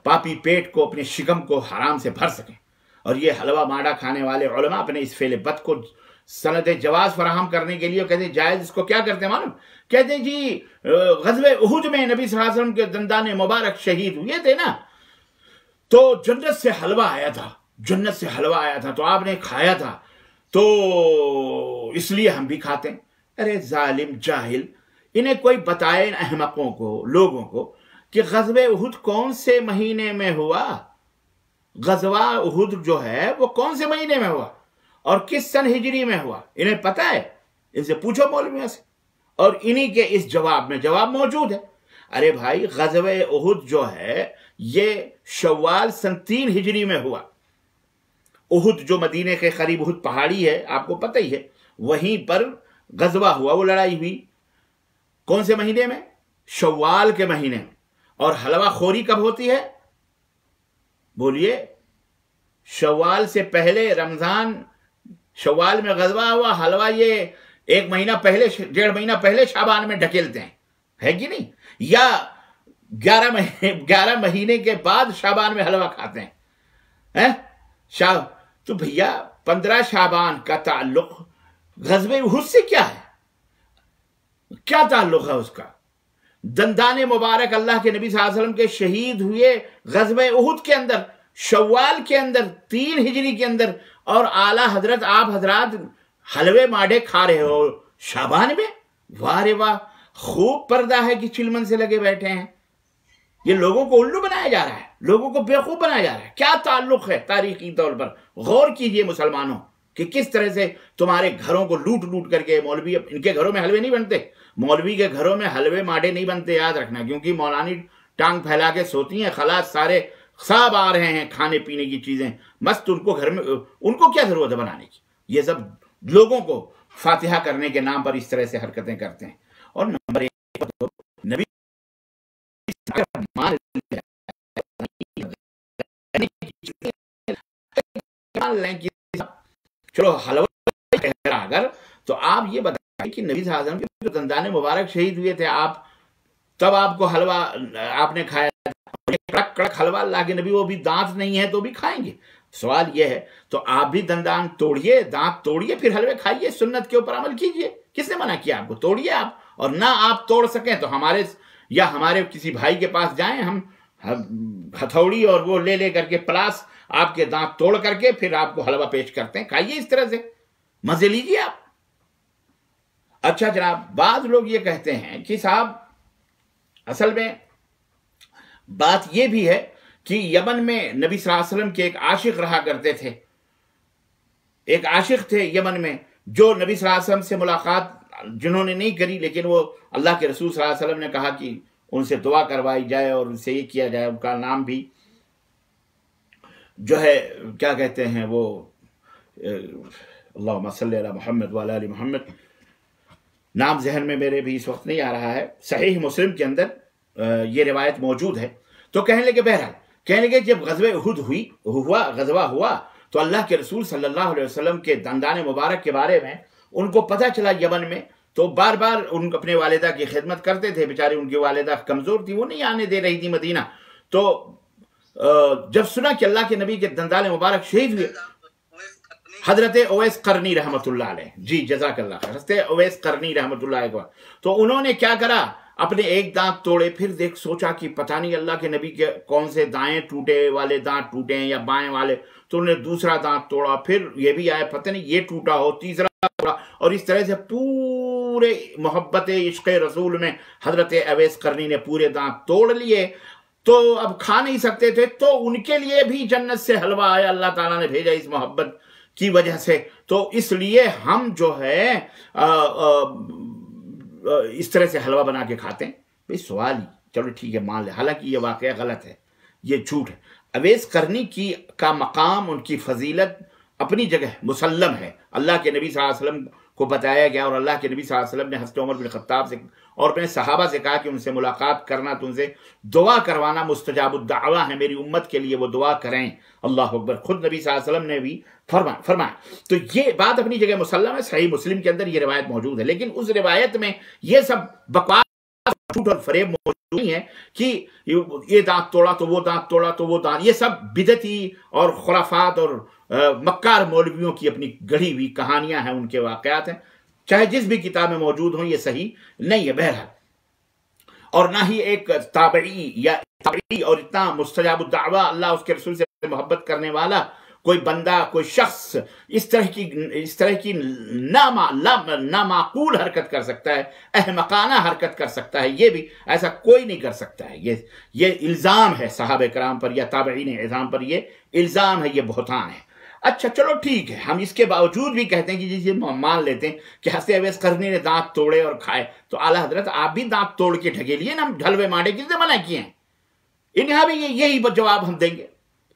پاپی پیٹ کو، اپنے شکم کو حرام سے بھر سکیں. اور یہ حلوہ ماڈا کھانے والے علماء اپنے اس فعل بد کو سند جواز فراہم کرنے کے لیے کہتے ہیں جائز. اس کو کیا کرتے ہیں معلوم؟ کہتے ہیں جی غزوہ احد میں نبی صلی اللہ علیہ وسلم کے دندان مبارک شہید ہوئے تھے نا، تو جنت سے حلوہ آیا تھا، جنت سے حلوہ آیا تھا تو آپ نے کھایا تھا، تو اس لیے ہم بھی کھاتے ہیں. ارے ظالم جاہل، انہیں کوئی بتائے احمقوں کو، لوگوں کو، کہ غزوہ احد کون سے مہینے میں ہوا؟ غزوہ احد جو ہے وہ کون سے مہینے میں ہوا اور کس سن ہجری میں ہوا؟ انہیں پتہ ہے؟ ان سے پوچھو مولویوں سے. اور انہی کے اس جواب میں جواب موجود ہے. ارے بھائی غزوہ احد جو ہے یہ شوال سن 3 ہجری میں ہوا. احد جو مدینے کے قریب احد پہاڑی ہے، آپ کو پتہ ہی ہے، وہیں پر غزوہ ہوا، وہ لڑائی ہوئی. کون سے مہینے میں؟ شوال کے مہینے میں. اور حلوہ خوری کب ہوتی ہے؟ بولیے. شوال سے پہلے رمضان، شوال میں غزوہ ہوا، حلوہ یہ 1 مہینہ پہلے، 1.5 مہینہ پہلے شعبان میں ڈھکیلتے ہیں، ہے کہ نہیں؟ یا 11 مہینے کے بعد شعبان میں حلوہ کھاتے ہیں. تو بھیا 15 شعبان کا تعلق غزوہ احد سے کیا ہے؟ کیا تعلق ہے اس کا؟ دندان مبارک اللہ کے نبی صلی اللہ علیہ وسلم کے شہید ہوئے غزوہ احد کے اندر، شوال کے اندر، 3 ہجری کے اندر، اور اعلیٰ حضرت آپ حضرات حلوے ماڈے کھا رہے ہو شعبان میں. واہ رے واہ، خوب پردہ ہے کہ چلمن سے لگے بیٹھے ہیں. یہ لوگوں کو الو بنایا جا رہا ہے، لوگوں کو بیوقوف بنایا جا رہا ہے. کیا تعلق ہے تاریخی طور پر؟ غور کیجئے مسلمانوں، کہ کس طرح سے تمہارے گھروں کو لوٹ لوٹ کر کے مولوی، ان کے گھروں میں حلوے نہیں بنتے، مولوی کے گھروں میں حلوے ماڈے نہیں بنتے، یاد رکھنا، کیونکہ مولانی ٹانگ پھیلا کے سوتی ہیں، خلاص سارے سب آ رہے ہیں کھانے پینے کی چیزیں، مست ان کو گھر میں، ان کو کیا ضرورت ہے بنانے کی؟ یہ سب لوگوں کو فاتحہ کرنے کے نام پر اس طرح سے حرکتیں کرتے ہیں۔ اور نمبر ایک پر تو نبی چلو حلوہ اگر تو آپ یہ بتائیں کہ نبی صلی اللہ علیہ وسلم کے دندان مبارک شہید ہوئے تھے، آپ تب آپ کو حلوہ آپ نے کھایا، کڑک کڑک حلوہ اللہ کے نبی، وہ بھی دانت نہیں ہے تو بھی کھائیں گے؟ سوال یہ ہے تو آپ بھی دندان توڑیے، دانت توڑیے، پھر حلوے کھائیے، سنت کے اوپر عمل کیجیے۔ کس نے منع کیا آپ کو؟ توڑیے آپ، اور نہ آپ توڑ سکیں تو ہمارے کسی بھائی کے پاس جائیں، ہم ہتھوڑی اور وہ لے کر کے پلاس آپ کے دانت توڑ کر کے پھر آپ کو حلوہ پیش کرتے ہیں، کھائیے اس طرح سے، مزے لیجیے آپ۔ اچھا جناب، بعض لوگ یہ کہتے ہیں کہ صاحب اصل میں بات یہ بھی ہے کہ یمن میں نبی صلی اللہ علیہ وسلم کے ایک عاشق رہا کرتے تھے، ایک عاشق تھے یمن میں، جو نبی صلی اللہ علیہ وسلم سے ملاقات جنہوں نے نہیں کری، لیکن وہ اللہ کے رسول صلی اللہ علیہ وسلم نے کہا کہ ان سے دعا کروائی جائے اور ان سے یہ کیا جائے، ان کا نام بھی جو ہے کیا کہتے ہیں وہ، اللہم صلی علی محمد وعلی آل محمد، نام ذہن میں میرے بھی اس وقت نہیں آ رہا ہے، صحیح مسلم کے اندر یہ روایت موجود ہے۔ تو کہنے لگے، بہرحال کہنے لگے جب غزوہ احد غزوہ ہوا تو اللہ کے رسول صلی اللہ علیہ وسلم کے دندان مبارک کے بارے میں ان کو پتہ چلا یمن میں، تو بار بار ان اپنے والدہ کی خدمت کرتے تھے، بیچاری ان کی والدہ کمزور تھی، وہ نہیں آنے دے رہی تھی مدینہ، تو جب سنا کہ اللہ کے نبی کے دندان مبارک شہید ہوئے، حضرت اویس قرنی رحمت اللہ علیہ، جی جزاک اللہ خیر، حضرت اویس قرنی رحمت اللہ علیہ، تو انہوں نے کیا کرا، اپنے ایک دانت توڑے، پھر سوچا کہ پتہ نہیں اللہ کے نبی کے کون سے دائیں ٹوٹے والے دانت ٹوٹے ہیں یا بائیں والے، تو انہوں نے دوسرا دانت توڑا، پھر یہ بھی آیا پتہ نہیں یہ ٹوٹا ہو، تیسرا توڑا، اور اس طرح سے پورے محبت عشق رسول میں حضرت اویس قرنی نے پورے دانت توڑ لیے، تو اب کھا نہیں سکتے تھے، تو ان کے لیے بھی جنت سے حلوہ آیا، اللہ تعالیٰ نے بھیجا اس محبت کی وجہ سے، تو اس لیے ہم جو ہے اس طرح سے حلوہ بنا کے کھاتے ہیں۔ بھئی سوال ہی، چلو ٹھیک ہے مان لے، حالانکہ یہ واقعہ غلط ہے، یہ جھوٹ ہے، اویس قرنی کا مقام، ان کی فضیلت اپنی جگہ مسلم ہے، اللہ کے نبی صلی اللہ علیہ وسلم کو بتایا گیا، اور اللہ کے نبی صلی اللہ علیہ وسلم نے حضرت عمر بن خطاب سے اور اپنے صحابہ سے کہا کہ ان سے ملاقات کرنا، تو ان سے دعا کروانا مستجاب الدعوہ ہے، میری امت کے لیے وہ دعا کریں، اللہ اکبر، خود نبی صلی اللہ علیہ وسلم نے بھی فرمایا۔ تو یہ بات اپنی جگہ مسلم ہے، صحیح مسلم کے اندر یہ روایت موجود ہے، لیکن اس روایت میں یہ سب بکواس، جھوٹ اور فریب موجود نہیں ہے کہ یہ دانت توڑا تو وہ دانت توڑا تو وہ دانت، یہ سب بدعتی اور خرافات اور مکار مولویوں کی اپنی گڑھی ہوئی کہانیاں ہیں، ان کے واقعات ہیں، چاہے جس بھی کتاب میں موجود ہوں، یہ صحیح نہیں ہے بہرحال، اور نہ ہی ایک تابعی اور اتنا مستجاب الدعوہ، اللہ اس کے رسول سے محبت کرنے والا کوئی بندہ، کوئی شخص اس طرح کی نامعقول حرکت کر سکتا ہے، احمقانہ حرکت کر سکتا ہے، یہ بھی ایسا کوئی نہیں کر سکتا ہے، یہ الزام ہے صحابہ کرام پر یا تابعین اعظام پر، یہ الزام ہے، یہ بہتان ہے۔ اچھا چلو ٹھیک ہے، ہم اس کے باوجود بھی کہتے ہیں کہ جسے مان لیتے ہیں کہ حضرت اویس قرنی نے دانت توڑے اور کھائے، تو اعلیٰ حضرت آپ بھی دانت توڑ کے ڈھکیلیے نا، ڈھلوے مانڈے کس نے منع کیے ہیں؟ انہاں بھی یہی جواب ہم دیں گے۔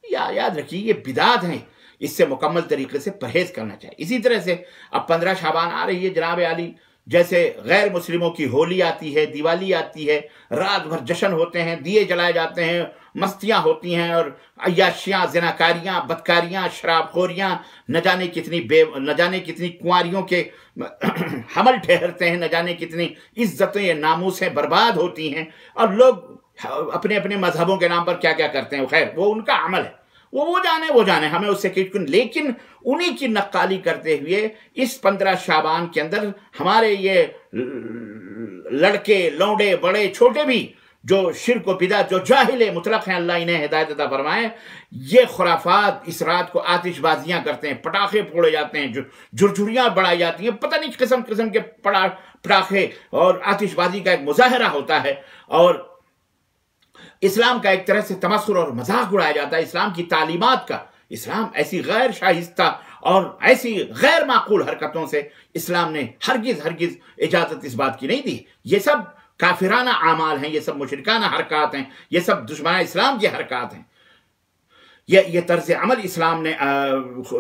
یاد رکھیے یہ بدعات ہیں، اس سے مکمل طریقے سے پرہیز کرنا چاہیے۔ اسی طرح سے اب 15 شعبان آ رہی ہے جناب عالی، جیسے غیر مسلموں کی ہولی آتی ہے، دیوالی آتی ہے، رات بھر جشن ہوتے ہیں، دیے جلائے جاتے ہیں، مستیاں ہوتی ہیں، اور عیاشیاں، زناکاریاں، بدکاریاں، شراب خوریاں، نہ جانے کتنی کنواریوں کے حمل ٹھہرتے ہیں، نہ جانے کتنی عزتیں ناموسیں برباد ہوتی ہیں، اور لوگ اپنے اپنے مذہبوں کے نام پر کیا کیا کرتے ہیں، خیر وہ ان کا عمل ہے، وہ جانے ہمیں اس سے لیکن انہی کی نقالی کرتے ہوئے اس 15 شعبان کے اندر ہمارے یہ لڑکے لونڈے بڑے چھوٹے بھی جو شرک و بدعت، جو جاہل مطلق ہیں، اللہ انہیں ہدایت عطا فرمائے، یہ خرافات اس رات کو آتش بازیاں کرتے ہیں، پٹاخے پھوڑے جاتے ہیں، جھرجھریاں بڑھائی جاتی ہیں، پتہ نہیں قسم قسم کے پٹاخے اور آتش بازی کا ایک مظاہرہ ہوتا ہے، اور اسلام کا ایک طرح سے تمسخر اور مذاق اڑایا جاتا ہے، اسلام کی تعلیمات کا۔ اسلام ایسی غیر شائستہ اور ایسی غیر معقول حرکتوں سے اسلام نے ہرگز ہرگز اجازت اس بات کی نہیں دی. یہ سب کافرانہ اعمال ہیں، یہ سب مشرکانہ حرکات ہیں، یہ سب دشمنان اسلام کی حرکات ہیں. یہ طرز عمل اسلام نے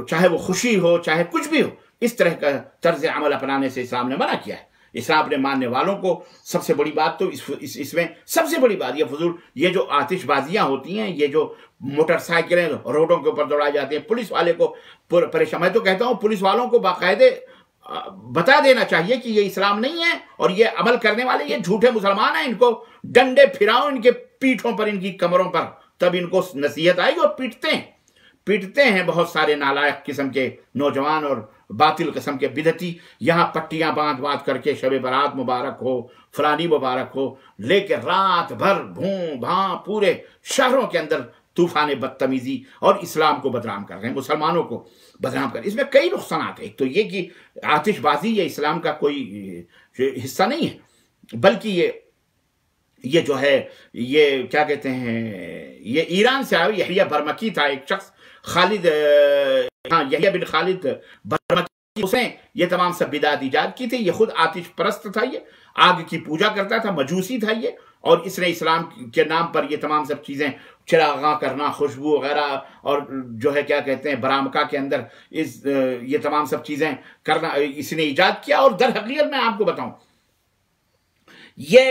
چاہے وہ خوشی ہو چاہے کچھ بھی ہو، اس طرح کا طرز عمل اپنانے سے اسلام نے منع کیا ہے. اسلام اپنے ماننے والوں کو سب سے بڑی بات تو اس میں سب سے بڑی بات یہ فضول یہ جو آتش بازیاں ہوتی ہیں، یہ جو موٹر سائیکلیں روڈوں کے اوپر دوڑائی جاتی ہیں، پولیس والے کو پریشان. میں تو کہتا ہوں پولیس والوں کو باقاعدے بتا دینا چاہیے کہ یہ اسلام نہیں ہے اور یہ عمل کرنے والے یہ جھوٹے مسلمان ہیں. ان کو ڈنڈے پھراؤ ان کے پیٹھوں پر، ان کی کمروں پر، تب ان کو نصیحت آئے گی. اور پیٹتے ہیں بہت سارے نالائق قسم کے نوجوان اور باطل قسم کے بدعتی، یہاں پٹیاں باندھ کر کے شب برات مبارک ہو، فلانی مبارک ہو، لے کے رات بھر بھون بھاں پورے شہروں کے اندر طوفان بدتمیزی اور اسلام کو بدنام کر رہے ہیں، مسلمانوں کو بدنام کر رہے ہیں. اس میں کئی نقصانات ہیں. ایک تو یہ کہ آتش بازی یہ اسلام کا کوئی حصہ نہیں ہے، بلکہ یہ جو ہے یہ کیا کہتے ہیں، یہ ایران سے آیا. یحییٰ برمکی تھا ایک شخص، خالد یحییٰ بن خالد برمکی، اس نے یہ تمام سب بدعت ایجاد کی تھی. یہ خود آتش پرست تھا، یہ آگ کی پوجا کرتا تھا، مجوسی تھا یہ. اور اس نے اسلام کے نام پر یہ تمام سب چیزیں، چراغاں کرنا، خوشبو وغیرہ، اور جو ہے کیا کہتے ہیں برامکا کے اندر یہ تمام سب چیزیں کرنا اس نے ایجاد کیا. اور در حقیقت میں آپ کو بتاؤں، یہ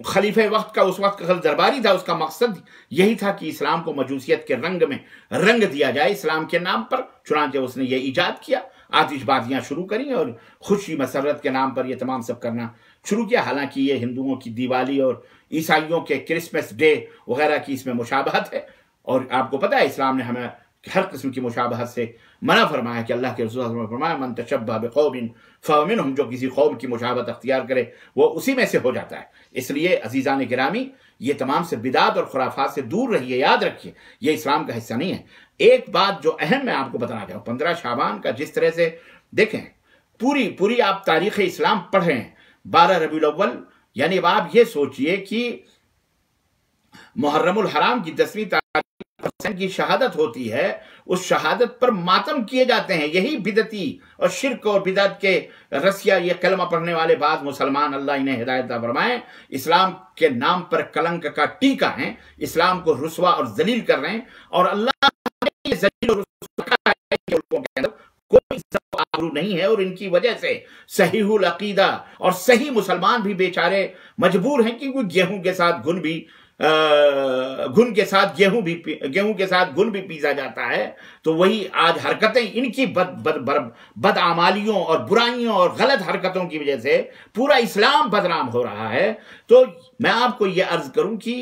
خلیفہ وقت کا اس وقت کا درباری تھا، اس کا مقصد یہی تھا کہ اسلام کو مجوسیت کے رنگ میں رنگ دیا جائے اسلام کے نام پر. چنانچہ اس نے یہ ایجاد کیا، آتش بازیاں شروع کریں اور خوشی مسرت کے نام پر یہ تمام سب کرنا شروع کیا. حالانکہ یہ ہندوؤں کی دیوالی اور عیسائیوں کے کرسمس ڈے وغیرہ کی اس میں مشابہت ہے. اور آپ کو پتہ ہے اسلام نے ہمیں ہر قسم کی مشابہت سے منع فرمایا کہ اللہ کے رسول صلی اللہ علیہ وسلم نے فرمایا من تشبہ بقوم فہو منہم، جو کسی قوم کی مشابہت اختیار کرے وہ اسی میں سے ہو جاتا ہے. اس لیے عزیزان گرامی، یہ تمام سے بدعات اور خرافات سے دور رہیے، یاد رکھیے یہ اسلام کا حصہ نہیں ہے. ایک بات جو اہم میں آپ کو بتانا چاہوں، 15 شعبان کا جس طرح سے دیکھیں پوری آپ تاریخ اسلام پڑھ رہے ہیں، 12 ربیع الاول، یعنی اب آپ یہ سوچئے کہ محرم الحرام کی 10ویں تاریخ حسین کی شہادت ہوتی ہے، اس شہادت پر ماتم کیے جاتے ہیں. یہی بدعتی اور شرک اور بدعت کے رسیہ یہ کلمہ پڑھنے والے بعض مسلمان، اللہ انہیں ہدایت عطا فرمائے، اسلام کے نام پر کلنک کا ٹیکا ہیں، اسلام کو رسوا اور ذلیل کر رہے ہیں. اور اللہ نے ذلیل اور رسوا ہے کہ ان کے اندر کوئی عزت و آبرو نہیں ہے. اور ان کی وجہ سے صحیح العقیدہ اور صحیح مسلمان بھی بیچارے مجبور ہیں، کیونکہ گیہوں کے ساتھ گیہوں کے ساتھ گن بھی پیسا جاتا ہے. تو وہی آج حرکتیں ان کی بدعمالیوں اور برائیوں اور غلط حرکتوں کی وجہ سے پورا اسلام بدنام ہو رہا ہے. تو میں آپ کو یہ عرض کروں کہ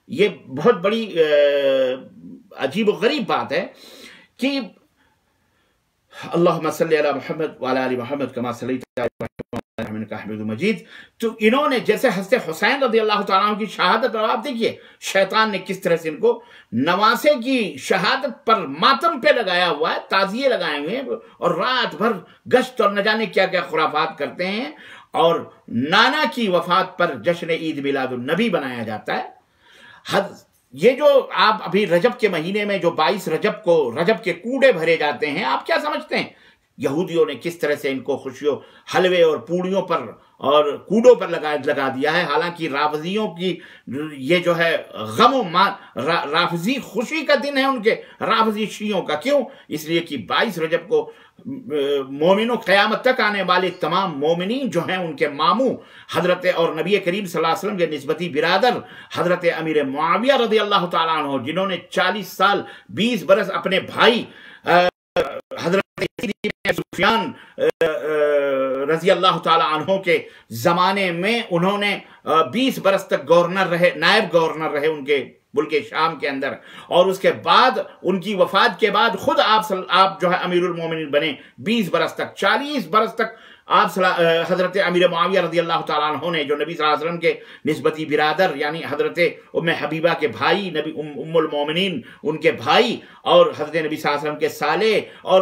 یہ بہت بڑی عجیب و غریب بات ہے کہ اللہم صلی علی محمد وعلی آل محمد کما صلیت علی ابراہیم انک حمید مجید. تو انہوں نے جیسے حضرت حسین رضی اللہ تعالیٰ عنہ کی شہادت، اور آپ دیکھیے شیطان نے کس طرح سے ان کو نواسے کی شہادت پر ماتم پہ لگایا ہوا ہے، تعزیے لگائے ہوئے ہیں، اور رات بھر گشت اور نہ جانے کیا کیا خرافات کرتے ہیں. اور نانا کی وفات پر جشن عید میلاد النبی بنایا جاتا ہے. یہ جو آپ ابھی رجب کے مہینے میں جو 22 رجب کو رجب کے کوڑے بھرے جاتے ہیں، آپ کیا سمجھتے ہیں یہودیوں نے کس طرح سے ان کو خوشیوں حلوے اور پوڑیوں پر اور کوڑوں پر لگا دیا ہے. حالانکہ رافضیوں کی یہ جو ہے غم و رافضی خوشی کا دن ہے ان کے رافضی شیعوں کا. کیوں؟ اس لیے کہ 22 رجب کو مومنوں قیامت تک آنے والے تمام مومنین جو ہیں ان کے ماموں حضرت اور نبی کریم صلی اللہ علیہ وسلم کے نسبتی برادر حضرت امیر معاویہ رضی اللہ تعالیٰ عنہ، جنہوں نے 40 سال 20 برس اپنے بھائی حضرت سفیان رضی اللہ تعالیٰ عنہ کے زمانے میں انہوں نے 20 برس تک گورنر رہے، نائب گورنر رہے ان کے ملک شام کے اندر. اور اس کے بعد ان کی وفات کے بعد خود آپ جو ہے امیر المومنین بنے. 20 برس تک 40 برس تک آپ حضرت امیر معاویہ رضی اللہ تعالیٰ عنہ نے، جو نبی صلی اللہ علیہ وسلم کے نسبتی برادر یعنی حضرت ام حبیبہ کے بھائی، نبی ام المومنین ان کے بھائی، اور حضرت نبی صلی اللہ علیہ وسلم کے سالے، اور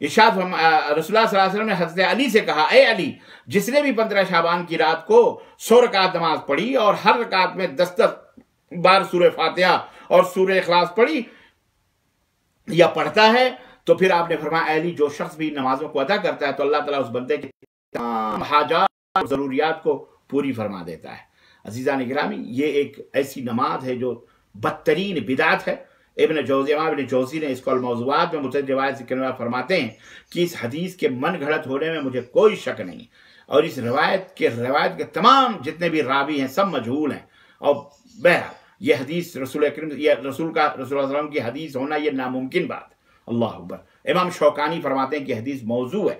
رسول اللہ صلی اللہ علیہ وسلم نے حضرت علی سے کہا، اے علی، جس نے بھی 15 شعبان کی رات کو 100 رکعت نماز پڑھی اور ہر رکعت میں 10 بار سورہ فاتحہ اور سورہ اخلاص پڑھی یا پڑھتا ہے، تو پھر آپ نے فرمایا، اے علی، جو شخص بھی نمازوں کو ادا کرتا ہے تو اللہ تعالیٰ اس بندے کے تمام حاجات اور ضروریات کو پوری فرما دیتا ہے۔ عزیزان گرامی، یہ ایک ایسی نماز ہے جو بدترین بدعت ہے۔ امام ابن جوزی نے اس کو الموضوعات میں متعدد روایت ذکر میں فرماتے ہیں کہ اس حدیث کے من گھڑت ہونے میں مجھے کوئی شک نہیں، اور اس روایت کے تمام جتنے بھی راوی ہیں سب مجہول ہیں، اور بہرحال یہ حدیث رسول اللہ صلی اللہ علیہ وسلم کی حدیث ہونا یہ ناممکن بات۔ اللہ اکبر۔ امام شوکانی فرماتے ہیں کہ حدیث موضوع ہے۔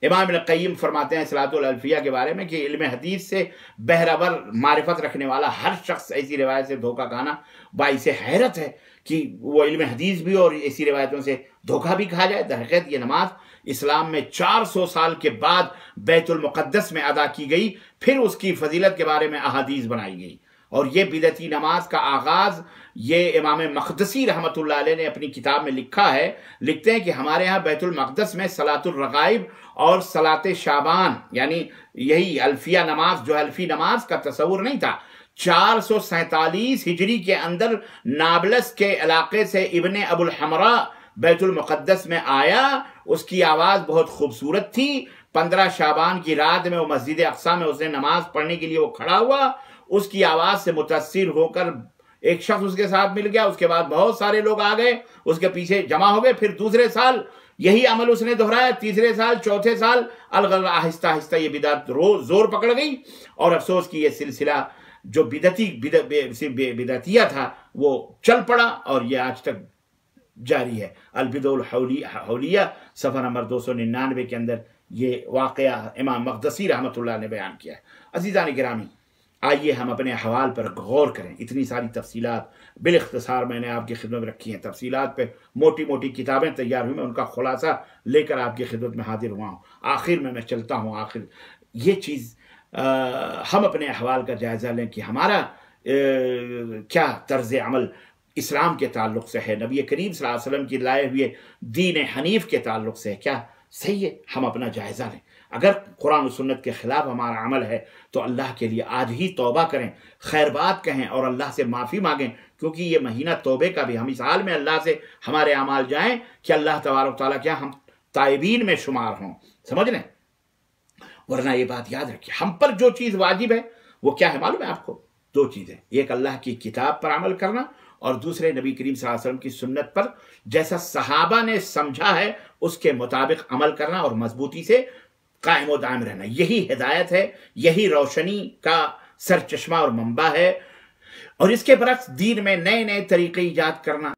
امام ابن قیم فرماتے ہیں صلاۃ الالفیہ کے بارے میں کہ علم حدیث سے بہرور معرفت رکھنے والا ہر شخص ایسی روایت سے دھوکہ کھانا باعث حیرت ہے کہ وہ علم حدیث بھی اور ایسی روایتوں سے دھوکہ بھی کھا جائے۔ در حقیقت یہ نماز اسلام میں 400 سال کے بعد بیت المقدس میں ادا کی گئی، پھر اس کی فضیلت کے بارے میں احادیث بنائی گئی، اور یہ بدعتی نماز کا آغاز یہ امام مقدسی رحمۃ اللہ علیہ نے اپنی کتاب میں لکھا ہے۔ لکھتے ہیں کہ ہمارے ہاں بیت المقدس میں صلاۃ الرغائب اور صلاۃ شعبان، یعنی یہی الفیہ نماز، جو الفی نماز کا تصور نہیں تھا، 447 ہجری کے اندر نابلس کے علاقے سے ابن ابو الحمراء بیت المقدس میں آیا۔ اس کی آواز بہت خوبصورت تھی۔ 15 شعبان کی رات میں وہ مسجد اقصی میں اس نے نماز پڑھنے کے لیے وہ کھڑا ہوا، اس کی آواز سے متاثر ہو کر ایک شخص اس کے ساتھ مل گیا، اس کے بعد بہت سارے لوگ آ گئے، اس کے پیچھے جمع ہو گئے۔ پھر دوسرے سال یہی عمل اس نے دہرایا، تیسرے سال، چوتھے سال آہستہ آہستہ یہ بدعت زور پکڑ گئی، اور افسوس کی یہ سلسلہ جو بدعتیہ تھا وہ چل پڑا، اور یہ آج تک جاری ہے۔ البدع الحولیہ صفحہ نمبر 299 کے اندر یہ واقعہ امام مقدسی رحمۃ اللہ نے بیان کیا ہے۔ عزیزان گرامی، آئیے ہم اپنے احوال پر غور کریں۔ اتنی ساری تفصیلات بالاختصار میں نے آپ کی خدمت میں رکھی ہیں، تفصیلات پہ موٹی موٹی کتابیں تیار ہوئی، میں ان کا خلاصہ لے کر آپ کی خدمت میں حاضر ہوا ہوں۔ آخر میں چلتا ہوں، آخر یہ چیز ہم اپنے احوال کا جائزہ لیں کہ ہمارا کیا طرز عمل اسلام کے تعلق سے ہے، نبی کریم صلی اللہ علیہ وسلم کی لائے ہوئے دین حنیف کے تعلق سے کیا صحیح ہے۔ ہم اپنا جائزہ لیں۔ اگر قرآن و سنت کے خلاف ہمارا عمل ہے تو اللہ کے لیے آج ہی توبہ کریں، خیر بات کہیں اور اللہ سے معافی مانگیں، کیونکہ یہ مہینہ توبے کا بھی، ہم اس حال میں اللہ سے ہمارے اعمال جائیں کہ اللہ تبارک تعالیٰ کیا ہم تائبین میں شمار ہوں، سمجھ لیں۔ ورنہ یہ بات یاد رکھیے، ہم پر جو چیز واجب ہے وہ کیا ہے معلوم ہے آپ کو؟ 2 چیزیں، ایک اللہ کی کتاب پر عمل کرنا، اور دوسرے نبی کریم صلی اللہ علیہ وسلم کی سنت پر جیسا صحابہ نے سمجھا ہے اس کے مطابق عمل کرنا اور مضبوطی سے قائم و دائم رہنا۔ یہی ہدایت ہے، یہی روشنی کا سرچشمہ اور منبع ہے، اور اس کے برعکس دین میں نئے نئے طریقے ایجاد کرنا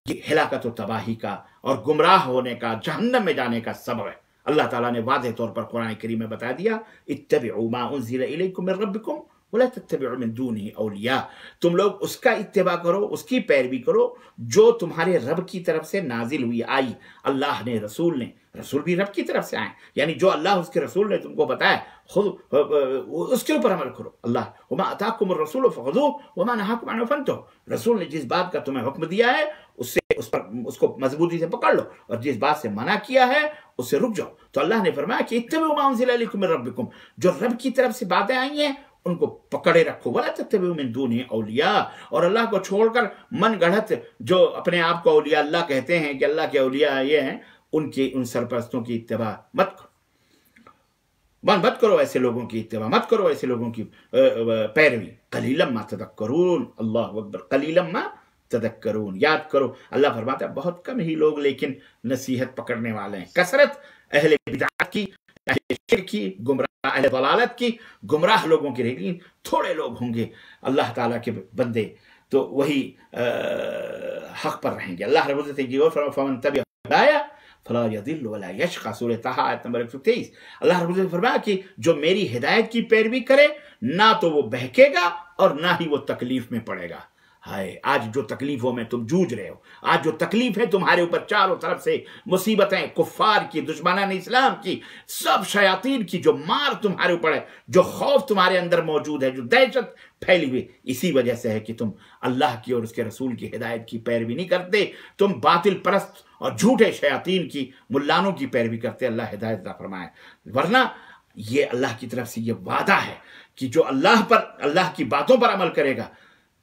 یہ ہلاکت و تباہی کا اور گمراہ ہونے کا، جہنم میں جانے کا سبب ہے۔ اللہ تعالیٰ نے واضح طور پر قرآن کریم میں بتا دیا، اتبعوا ما انزل الیکم من ربکم ولا تتبعوا من دونه اولیاء، تم لوگ اس کا اتباع کرو، اس کی پیروی کرو جو تمہارے رب کی طرف سے نازل ہوئی آئی۔ اللہ نے، رسول نے، رسول بھی رب کی طرف سے آئے، یعنی جو اللہ اس کے رسول نے تم کو بتایا خود اس کے اوپر عمل کرو۔ اللہ وما اتاکم الرسول فخذوہ وما نہاکم عنہ فانتہوا، رسول نے جس بات کا تمہیں حکم دیا ہے اس کو مضبوطی سے پکڑ لو، اور جس بات سے منع کیا ہے اس سے رک جاؤ۔ تو اللہ نے فرمایا کہ اتبعوا ما انزل الیکم من ربکم، جو رب کی طرف سے باتیں آئی ہیں ان کو پکڑے رکھو، ولا تتبعوا من دونه اولیاء، اور اللہ کو چھوڑ کر من گڑھت جو اپنے آپ کو اولیاء اللہ کہتے ہیں کہ اللہ کے اولیاء یہ ہیں، ان سرپرستوں کی اتباع مت کرو، ایسے لوگوں کی اتباع مت کرو، ایسے لوگوں کی پیروی۔ قلیلا ما تذکرون، اللہ اکبر، قلیلا ما تذکرون، یاد کرو۔ اللہ فرماتا ہے بہت کم ہی لوگ لیکن نصیحت پکڑنے والے ہیں، کثرت اہل بدعت کی، اہل شرک کی، گمراہ اہل ضلالت کی، گمراہ لوگوں کی، لیکن تھوڑے لوگ ہوں گے اللہ تعالیٰ کے بندے، تو وہی حق پر رہیں گے۔ اللہ رب العزت کی اور فمن تبع ہدایہ فلا یضل ولا یشقی، سورہ طٰہٰ آیت نمبر 123۔ اللہ رب العزت نے فرمایا کہ جو میری ہدایت کی پیروی کرے نہ تو وہ بہکے گا اور نہ ہی وہ تکلیف میں پڑے گا۔ ہائے آج جو تکلیفوں میں تم جوجھ رہے ہو، آج جو تکلیف ہے تمہارے اوپر چاروں طرف سے مصیبتیں، کفار کی، دشمنان اسلام کی، سب شیاطین کی جو مار تمہارے اوپر ہے، جو خوف تمہارے اندر موجود ہے، جو دہشت پھیلی ہوئی، اسی وجہ سے ہے کہ تم اللہ کی اور اس کے رسول کی ہدایت کی پیروی نہیں کرتے، تم باطل پرست اور جھوٹے شیاطین کی، ملانوں کی پیروی کرتے۔ اللہ ہدایت عطا فرمائے۔ ورنہ یہ اللہ کی طرف سے یہ وعدہ ہے کہ جو اللہ کی باتوں پر عمل کرے گا،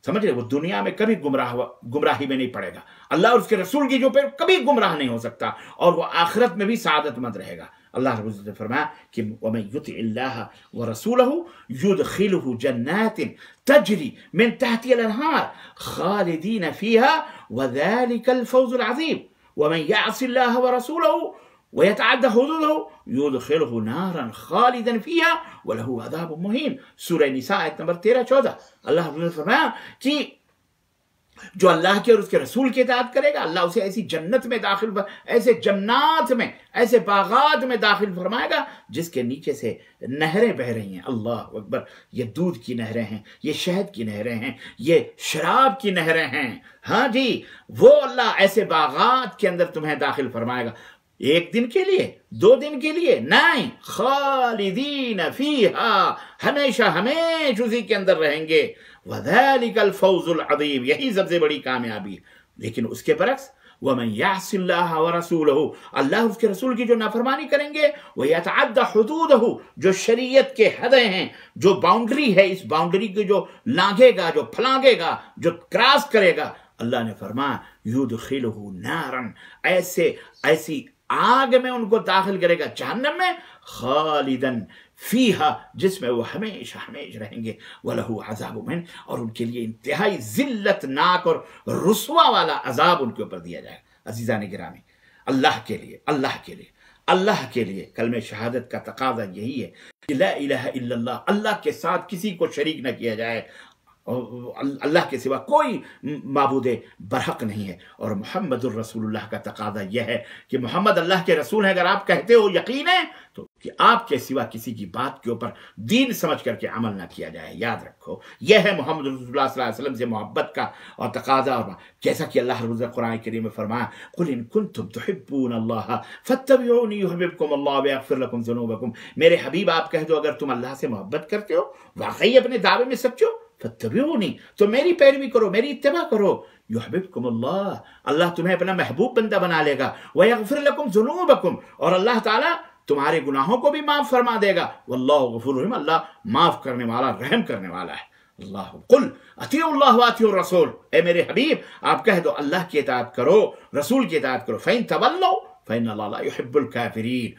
سمجھ رہے، وہ دنیا میں کبھی گمراہی میں نہیں پڑے گا، اللہ اور اس کے رسول کی جو پہ کبھی گمراہ نہیں ہو سکتا، اور وہ آخرت میں بھی سعادت مند رہے گا۔ اللہ رب العزت نے فرمایا کہ وَمَن يُطِعِ اللَّهَ وَرَسُولَهُ يُدْخِلْهُ جَنَّاتٍ تَجْرِي مِن تَحْتِهَا الْأَنْهَارُ خَالِدِينَ فِيهَا وَذَلِكَ الْفَوْزُ الْعَظِيمُ وَمَن يَعْصِ اللَّهَ وَرَسُولَهُ وَيَتَعَدَّ حُدُودَهُ يُدْخِلْهُ نَارًا خَالِدًا فِيهَا وَلَهُ عَذَابٌ مُهِينٌ۔ سورہ نساء آیت نمبر 13-14۔ اللہ رب العزت نے فرمایا کہ جو اللہ کے اور اس کے رسول کی اطاعت کرے گا، اللہ اسے ایسی جنت میں ایسے جنات میں، ایسے باغات میں داخل فرمائے گا جس کے نیچے سے نہریں بہ رہی ہیں۔ اللہ اکبر! یہ دودھ کی نہریں ہیں، یہ شہد کی نہریں ہیں، یہ شراب کی نہریں ہیں۔ ہاں جی، وہ اللہ ایسے باغات کے اندر تمہیں داخل فرمائے گا، ایک دن کے لیے، 2 دن کے لیے نہیں، خالدین فیہا، ہمیشہ ہمیشہ اسی کے اندر رہیں گے۔ وَذَلِكَ الْفَوْزُ الْعَظِيمُ، یہی سب سے بڑی کامیابی۔ لیکن اس کے برعکس وَمَن يَعْصِ اللَّهَ وَرَسُولَهُ، اللہ اس کے رسول کی جو نافرمانی کریں گے، وَيَتَعَدَّ حُدُودَهُ، جو شریعت کے حدیں ہیں، جو باؤنڈری ہے، اس باؤنڈری کو جو لانگے گا، جو پھلانگے گا، جو کراس کرے گا، اللہ نے فرمایا يُدْخِلُهُ نَارًا، ایسی آگ میں ان کو داخل کرے گا، جہنم میں، خالدن فیہا، جس میں وہ ہمیشہ ہمیشہ رہیں گے، وَلَهُ عَذَابٌ مُهِينٌ، اور ان کے لیے انتہائی ذلت ناک اور رسوا والا عذاب ان کے اوپر دیا جائے گا۔ عزیزان گرامی، اللہ کے لیے کلمہ شہادت کا تقاضا یہی ہے کہ لا الہ الا اللہ، اللہ کے ساتھ کسی کو شریک نہ کیا جائے، اللہ کے سوا کوئی معبود برحق نہیں ہے، اور محمد الرسول اللہ کا تقاضا یہ ہے کہ محمد اللہ کے رسول ہیں۔ اگر آپ کہتے ہو یقین ہے تو کہ آپ کے سوا کسی کی بات کے اوپر دین سمجھ کر کے عمل نہ کیا جائے۔ یاد رکھو، یہ ہے محمد رسول اللہ صلی اللہ علیہ وسلم سے محبت کا اور تقاضا، اور جیسا کہ اللہ رب العزت قرآن کریم میں فرمایا قُلْ إِن كُنتُمْ تُحِبُّونَ اللَّهَ فَاتَّبِعُونِي يُحْبِبْكُمُ اللَّهُ وَيَغْفِرْ لَكُمْ ذُنُوبَكُمْ۔ میرے حبیب آپ کہہ دو اگر تم اللہ سے محبت کرتے ہو، واقعی اپنے دعوے میں سچے ہو، فَاتَّبِعُونِي، تو میری پیروی کرو، میری اتباع کرو، یحببکم اللہ تمہیں اپنا محبوب بندہ بنا لے گا، وَيَغْفِرْ لَكُمْ ذُنُوبَكُمْ، اور اللہ تعالیٰ تمہارے گناہوں کو بھی معاف فرما دے گا، واللہ غفور رحیم، اللہ معاف کرنے والا، رحم کرنے والا ہے۔ اللہ قل اطیعوا اللہ واطیعوا الرسول، اے میرے حبیب آپ کہہ دو اللہ کی اطاعت کرو، رسول کی اطاعت کرو، فَإِن تَوَلَّوْا فَإِنَّ اللَّهَ لَا يُحِبُّ الْكَافِرِينَ،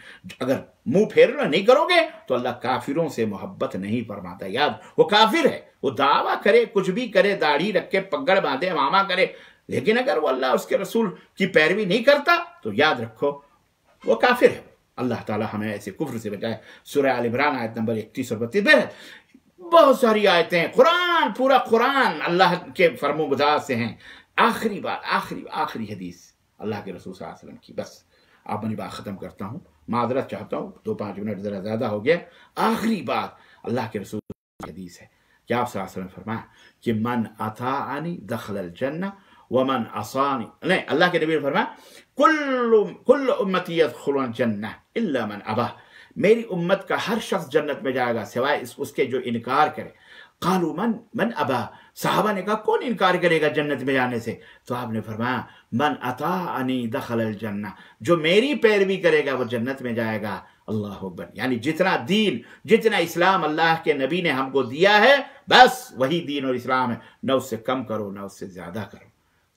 اگر منہ پھیرنا نہیں کرو گے تو اللہ کافروں سے محبت نہیں فرماتا۔ یاد، وہ کافر ہے، وہ دعویٰ کرے، کچھ بھی کرے، داڑھی رکھے، پگڑ باندھے، امامہ کرے، لیکن اگر وہ اللہ اس کے رسول کی پیروی نہیں کرتا تو یاد رکھو وہ کافر ہے۔ اللہ تعالی ہمیں ایسے کفر سے بچائے۔ سورہ آل عمران آیت نمبر 31 اور 32، بہت ساری آیتیں، قرآن، پورا قرآن اللہ کے فرم و بردار سے ہیں۔ آخری بات، آخری حدیث اللہ کے رسول صلی اللہ علیہ وسلم کی، بس آپ اپنی بات ختم کرتا ہوں، معذرت چاہتا ہوں، 2-5 منٹ ذرا زیادہ ہو گیا۔ آخری بات اللہ کے رسول کی حدیث ہے کہ آپ صلی اللہ علیہ وسلم نے فرمایا کہ من اطاعنی دخل الجنہ ومن عصانی، نہیں، اللہ کے نبی نے فرمایا کل امتی یدخلون الجنہ الا من ابا، میری امت کا ہر شخص جنت میں جائے گا سوائے اس کے جو انکار کرے۔ قالوا من ابا، صحابہ نے کہا کون انکار کرے گا جنت میں جانے سے؟ تو آپ نے فرمایا من اطاعنی دخل الجنہ، جو میری پیروی کرے گا وہ جنت میں جائے گا۔ اللہ اکبر! یعنی جتنا دین، جتنا اسلام اللہ کے نبی نے ہم کو دیا ہے، بس وہی دین اور اسلام ہے، نہ اس سے کم کرو نہ اس سے زیادہ کرو،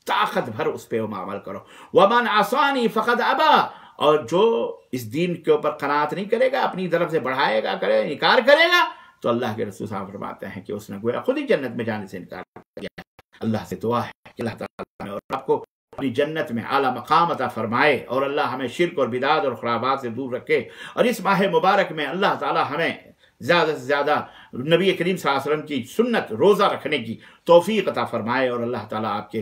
طاقت بھر اس پہ عمل کرو۔ ومن عصانی فقد ابا، اور جو اس دین کے اوپر قناعت نہیں کرے گا، اپنی طرف سے بڑھائے گا، انکار کرے گا، تو اللہ کے رسول صاحب فرماتے ہیں کہ اس نے گویا خود ہی جنت میں جانے سے انکار کیا۔ اللہ سے دعا ہے کہ اللہ تعالیٰ اور آپ کو اپنی جنت میں اعلیٰ مقام عطا فرمائے، اور اللہ ہمیں شرک اور بدعت اور خرابات سے دور رکھے، اور اس ماہ مبارک میں اللہ تعالیٰ ہمیں زیادہ سے زیادہ نبی کریم صلی اللہ علیہ وسلم کی سنت روزہ رکھنے کی توفیق عطا فرمائے، اور اللہ تعالیٰ آپ کے